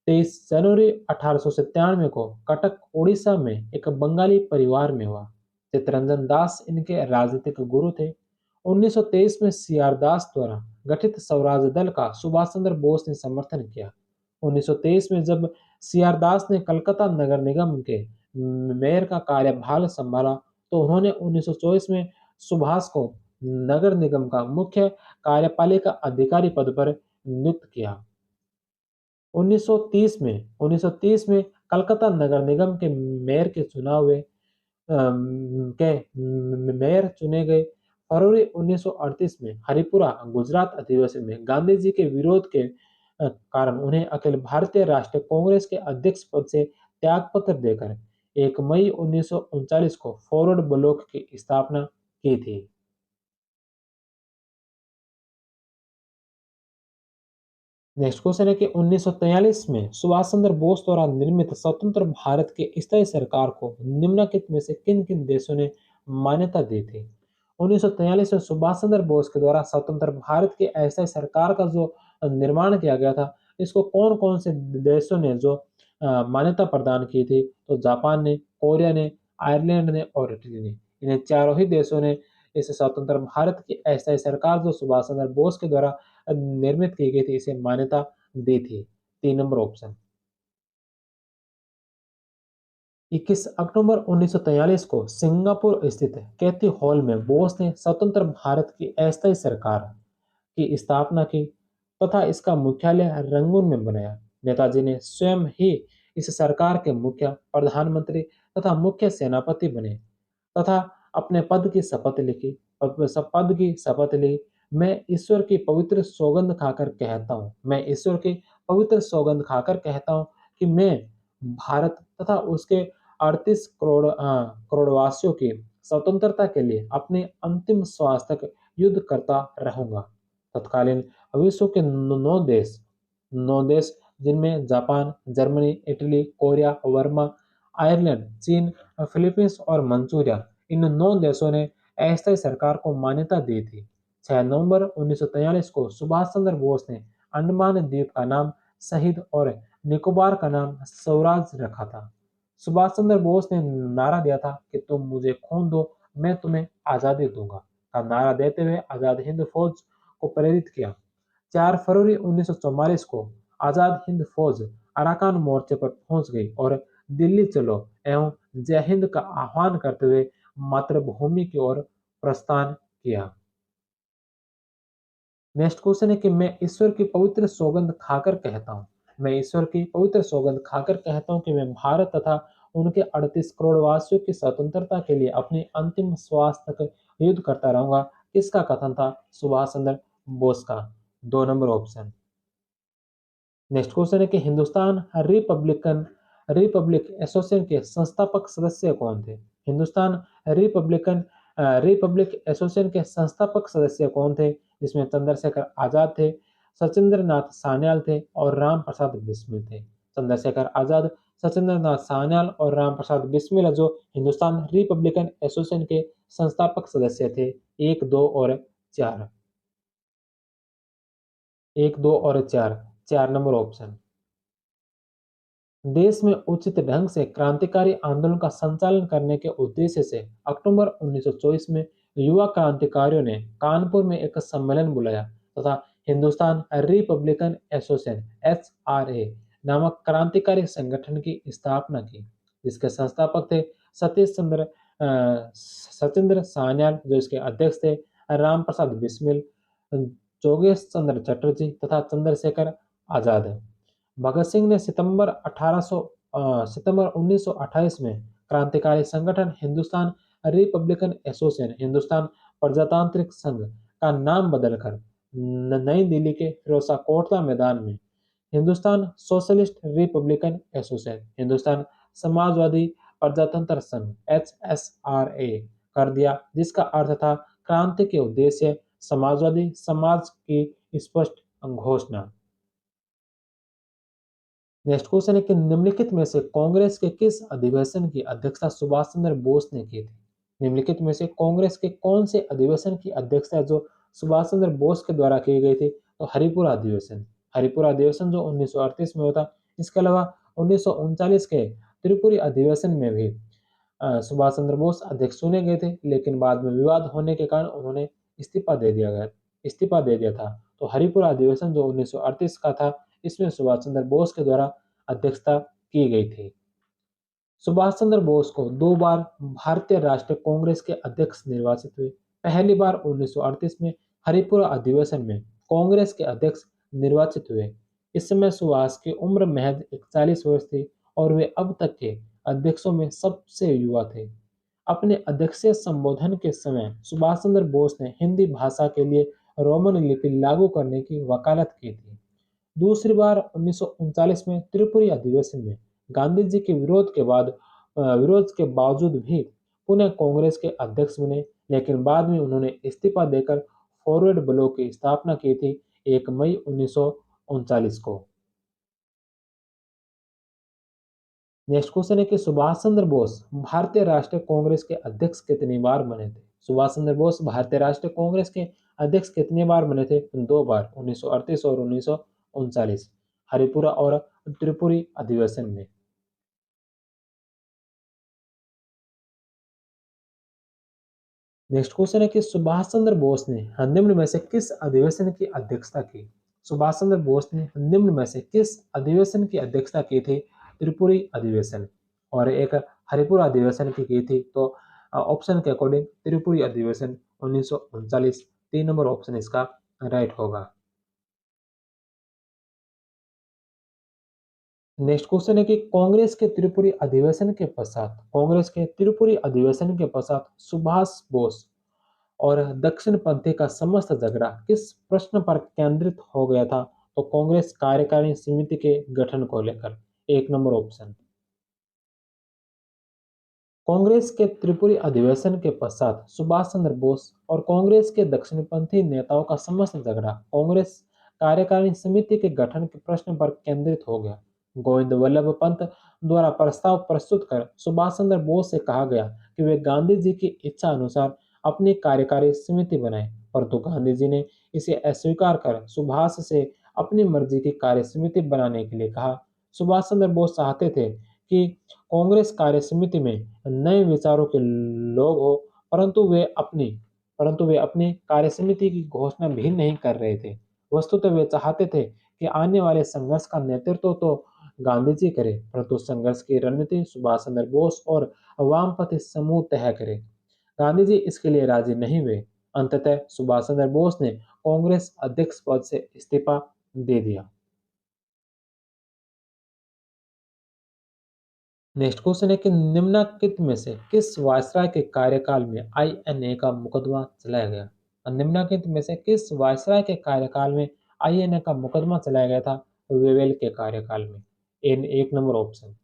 S1: 23 जनवरी 1897 को कटक उड़ीसा में एक बंगाली परिवार में हुआ। चित्तरंजन दास इनके राजनीतिक गुरु थे। 1923 में सी आर दास द्वारा गठित स्वराज दल का सुभाष चंद्र बोस ने समर्थन किया। 1923 में जब सी आर दास ने कलकत्ता नगर निगम के मेयर का कार्यभार संभाला, तो उन्होंने 1924 में सुभाष को नगर निगम का मुख्य कार्यपालिका अधिकारी पद पर नियुक्त किया। 1930 में कलकत्ता नगर निगम के मेयर के चुने गए फरवरी 1938 में हरिपुरा गुजरात अधिवेशन में गांधी जी के विरोध के कारण उन्हें अखिल भारतीय राष्ट्रीय कांग्रेस के अध्यक्ष पद से त्यागपत्र देकर 1 मई 1939 को फॉरवर्ड ब्लॉक की स्थापना की थी। नेक्स्ट क्वेश्चन है कि 1943 में सुभाष चंद्र बोस द्वारा निर्मित स्वतंत्र भारत की स्थायी सरकार को निम्नलिखित में से किन किन देशों ने मान्यता दी थी? 1943 में सुभाष चंद्र बोस के द्वारा स्वतंत्र भारत की अस्थायी सरकार का जो निर्माण किया गया था, इसको कौन कौन से देशों ने जो मान्यता प्रदान की थी? तो जापान ने, कोरिया ने, आयरलैंड ने और इटली ने। इन्हें चारों ही देशों ने इस स्वतंत्र भारत की अस्थायी सरकार जो सुभाष चंद्र बोस के द्वारा निर्मित की गई थी, इसे मान्यता दी थी। 3 नंबर ऑप्शन। 21 अक्टूबर 1943 को सिंगापुर स्थित कैथी हॉल में बोस ने स्वतंत्र भारत की अस्थायी सरकार की स्थापना की तथा इसका मुख्यालय रंगून में बनाया। नेताजी ने स्वयं ही इस सरकार के मुख्य प्रधानमंत्री तथा मुख्य सेनापति बने तथा अपने पद की शपथ लिखी पद की शपथ ली। मैं ईश्वर की पवित्र सौगंध खाकर कहता हूँ मैं ईश्वर की पवित्र सौगंध खाकर कहता हूँ कि मैं भारत तथा उसके 38 करोड़ वासियों की स्वतंत्रता के लिए अपने अंतिम श्वास तक युद्ध करता रहूंगा। तत्कालीन विश्व के 9 देश जिनमें Japan, Germany, Italy, Korea, Verma, Ireland, चीन, फिलीपींस और मंचूरिया, इन 9 देशों ने अस्थायी सरकार को मान्यता दी थी। 6 नवंबर 1943 को सुभाष चंद्र बोस ने अंडमान द्वीप का नाम शहीद और निकोबार का नाम स्वराज रखा था। सुभाष चंद्र बोस ने नारा दिया था कि तुम मुझे खून दो, मैं तुम्हें आजादी दूंगा का नारा देते हुए आजाद हिंद फौज को प्रेरित किया। 4 फरवरी 1944 को आजाद हिंद फौज अराकान मोर्चे पर पहुंच गई और दिल्ली चलो एवं जय हिंद का आह्वान करते हुए मातृभूमि की ओर प्रस्थान किया। नेक्स्ट क्वेश्चन है कि मैं ईश्वर की पवित्र सौगंध खाकर कहता हूँ मैं ईश्वर की पवित्र सौगंध खाकर कहता हूँ कि मैं भारत तथा उनके 38 करोड़ वासियों की स्वतंत्रता के लिए अपनी अंतिम श्वास तक युद्ध करता रहूंगा। किसका कथन था? सुभाष चंद्र बोस का। 2 नंबर ऑप्शन। नेक्स्ट क्वेश्चन है कि हिंदुस्तान रिपब्लिक एसोसिएशन के संस्थापक सदस्य कौन थे? हिंदुस्तान रिपब्लिकन रिपब्लिक एसोसिएशन के संस्थापक सदस्य कौन थे? जिसमें चंद्रशेखर आजाद थे, सचिंद्र नाथ सान्याल थे और राम प्रसाद बिस्मिल थे। चंद्रशेखर आजाद, सचिंद्र नाथ सान्याल और राम प्रसाद बिस्मिल जो हिंदुस्तान रिपब्लिकन एसोसिएशन के संस्थापक सदस्य थे। 1, 2 और 4। 1, 2 और 4। 4 नंबर ऑप्शन। देश में उचित ढंग से क्रांतिकारी आंदोलन का संचालन करने के उद्देश्य से अक्टूबर 1924 में युवा क्रांतिकारियों ने कानपुर में एक सम्मेलन बुलाया तथा हिंदुस्तान रिपब्लिकन एसोसिएशन (HRA) नामक क्रांतिकारी संगठन की स्थापना की, जिसके संस्थापक थे सतीश चंद्र सचिंद्र सान्याल जो इसके अध्यक्ष थे, राम प्रसाद बिस्मिल, जोगेश चंद्र चटर्जी तथा चंद्रशेखर आजाद। भगत सिंह ने सितंबर 1928 में क्रांतिकारी संगठन हिंदुस्तान रिपब्लिकन एसोसिएशन हिंदुस्तान प्रजातांत्रिक संघ का नाम बदलकर नई दिल्ली के फिरोजा कोटला मैदान में Hindustan socialist Republican association Hindustan Samajwadi प्रजातंत्र संघ (HSRA) कर दिया, जिसका अर्थ था क्रांति के उद्देश्य समाजवादी समाज की स्पष्ट घोषणा। नेक्स्ट क्वेश्चन है कि निम्नलिखित में से कांग्रेस के किस अधिवेशन की अध्यक्षता सुभाष चंद्र बोस ने की थी? निम्नलिखित में से कांग्रेस के कौन से अधिवेशन की अध्यक्षता जो सुभाष चंद्र बोस के द्वारा की गई थी? तो हरिपुरा अधिवेशन। हरिपुरा अधिवेशन जो 1938 में होता। इसके अलावा 1939 के त्रिपुरी अधिवेशन में भी सुभाष चंद्र बोस अध्यक्ष चुने गए थे, लेकिन बाद में विवाद होने के कारण उन्होंने इस्तीफा दे दिया था। तो हरिपुरा अधिवेशन जो 1938 का था, इसमें सुभाष चंद्र बोस के द्वारा अध्यक्षता की गई थी। सुभाष चंद्र बोस को 2 बार भारतीय राष्ट्रीय कांग्रेस के अध्यक्ष निर्वाचित हुए। पहली बार 1938 में हरिपुरा अधिवेशन में कांग्रेस के अध्यक्ष निर्वाचित हुए। इस समय सुभाष की उम्र महज 41 वर्ष थी और वे अब तक के अध्यक्षों में सबसे युवा थे। अपने अध्यक्षीय संबोधन के समय सुभाष चंद्र बोस ने हिंदी भाषा के लिए रोमन लिपि लागू करने की वकालत की थी। दूसरी बार 1939 में त्रिपुरी अधिवेशन में गांधी जी के विरोध के बावजूद भी पुनः कांग्रेस के अध्यक्ष बने, लेकिन बाद में उन्होंने इस्तीफा देकर फॉरवर्ड ब्लॉक की स्थापना की थी 1 मई 1939 को। नेक्स्ट क्वेश्चन है कि सुभाष चंद्र बोस भारतीय राष्ट्रीय कांग्रेस के अध्यक्ष कितनी बार बने थे? सुभाष चंद्र बोस भारतीय राष्ट्रीय कांग्रेस के अध्यक्ष कितनी बार बने थे? 2 बार, 1938 और 1939, हरिपुरा और त्रिपुरी अधिवेशन में। नेक्स्ट क्वेश्चन है कि सुभाष चंद्र बोस ने निम्न में से किस अधिवेशन की अध्यक्षता की? सुभाष चंद्र बोस ने निम्न में से किस अधिवेशन की अध्यक्षता की थी? त्रिपुरी अधिवेशन और एक हरिपुरा अधिवेशन की थी। तो ऑप्शन के अकॉर्डिंग त्रिपुरी अधिवेशन 1939, 3 नंबर ऑप्शन इसका राइट होगा। नेक्स्ट क्वेश्चन है कि कांग्रेस के त्रिपुरी अधिवेशन के पश्चात सुभाष बोस और दक्षिणपंथी का समस्त झगड़ा किस प्रश्न पर केंद्रित हो गया था? तो कांग्रेस कार्यकारिणी समिति के गठन को लेकर, 1 नंबर ऑप्शन। कांग्रेस के त्रिपुरी अधिवेशन के पश्चात सुभाष चंद्र बोस और कांग्रेस के दक्षिणपंथी नेताओं का समस्त झगड़ा कांग्रेस कार्यकारिणी समिति के गठन के प्रश्न पर केंद्रित हो गया। गोविंद वल्लभ पंत द्वारा प्रस्ताव प्रस्तुत कर सुभाष चंद्र बोस से कहा गया कि वे गांधी जी की इच्छा अनुसार अपनी कार्यकारी समिति बनाएं, परंतु गांधी जी ने इसे अस्वीकार कर सुभाष से अपनी मर्जी की कार्य समिति बनाने के लिए कहा। सुभाष चंद्र बोस चाहते थे कि कांग्रेस कार्य समिति में नए विचारों के लोग हो, परंतु वे अपनी कार्य समिति की घोषणा भी नहीं कर रहे थे। वस्तुतः वे चाहते थे कि आने वाले संघर्ष का नेतृत्व तो गांधी जी करे, परंतु संघर्ष की रणनीति सुभाष चंद्र बोस और वामपंथी समूह तय करे। गांधी जी इसके लिए राजी नहीं हुए। अंततः सुभाष चंद्र बोस ने कांग्रेस अध्यक्ष पद से इस्तीफा दे दिया। नेक्स्ट क्वेश्चन है कि निम्नलिखित में से किस वायसराय के कार्यकाल में आईएनए का मुकदमा चलाया गया? निम्नलिखित में से किस वायसराय के कार्यकाल में आईएनए का मुकदमा चलाया गया था? वेवेल के कार्यकाल में, इन 1 number option.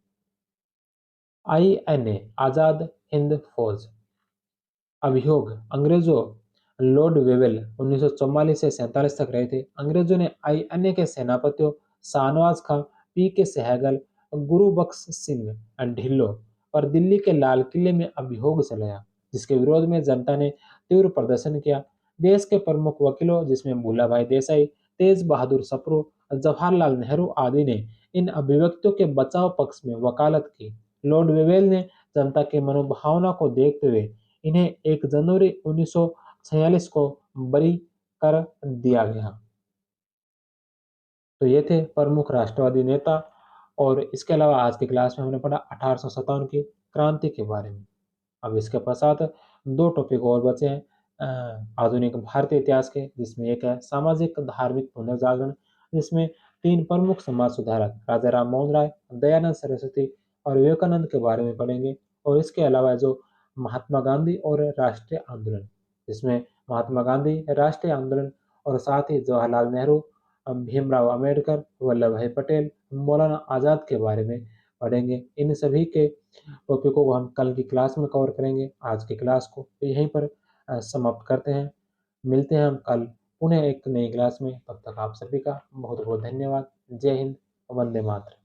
S1: INA Azad Hind फौज अभियोग अंग्रेजों लॉर्ड वेवेल 1944 से 47 तक रहे थे। अंग्रेजों ने आईएनए के सेनापतियों शाहनवाज खां, पी के सहगल, गुरु बख्श सिंह ढिल्लों पर दिल्ली के लाल किले में अभियोग चलाया, जिसके विरोध में जनता ने तीव्र प्रदर्शन किया। देश के प्रमुख वकीलों जिसमें भूलाभाई देसाई, तेज बहादुर सप्रू, जवाहरलाल नेहरू आदि ने इन अभिव्यक्तियों के बचाव पक्ष में वकालत की। लॉर्ड वेवेल ने जनता की मनोभावना को देखते हुए इन्हें 1 जनवरी 1946 को बरी कर दिया गया। तो ये थे प्रमुख राष्ट्रवादी नेता। और इसके अलावा आज की क्लास में हमने पढ़ा 1857 की क्रांति के बारे में। अब इसके पश्चात 2 टॉपिक और बचे हैं आधुनिक भारतीय इतिहास के, जिसमें एक है सामाजिक धार्मिक पुनर्जागरण, जिसमें 3 प्रमुख समाज सुधारक राजा राम मोहन राय, दयानंद सरस्वती और विवेकानंद के बारे में पढ़ेंगे। और इसके अलावा जो महात्मा गांधी और राष्ट्रीय आंदोलन, जिसमें महात्मा गांधी राष्ट्रीय आंदोलन और साथ ही जवाहरलाल नेहरू, भीमराव अंबेडकर, वल्लभ भाई पटेल, मौलाना आजाद के बारे में पढ़ेंगे। इन सभी के टॉपिकों को हम कल की क्लास में कवर करेंगे। आज की क्लास को यहीं पर समाप्त करते हैं। मिलते हैं हम कल पुनः एक नई क्लास में। तब तक आप सभी का बहुत बहुत धन्यवाद। जय हिंद, वंदे मातरम।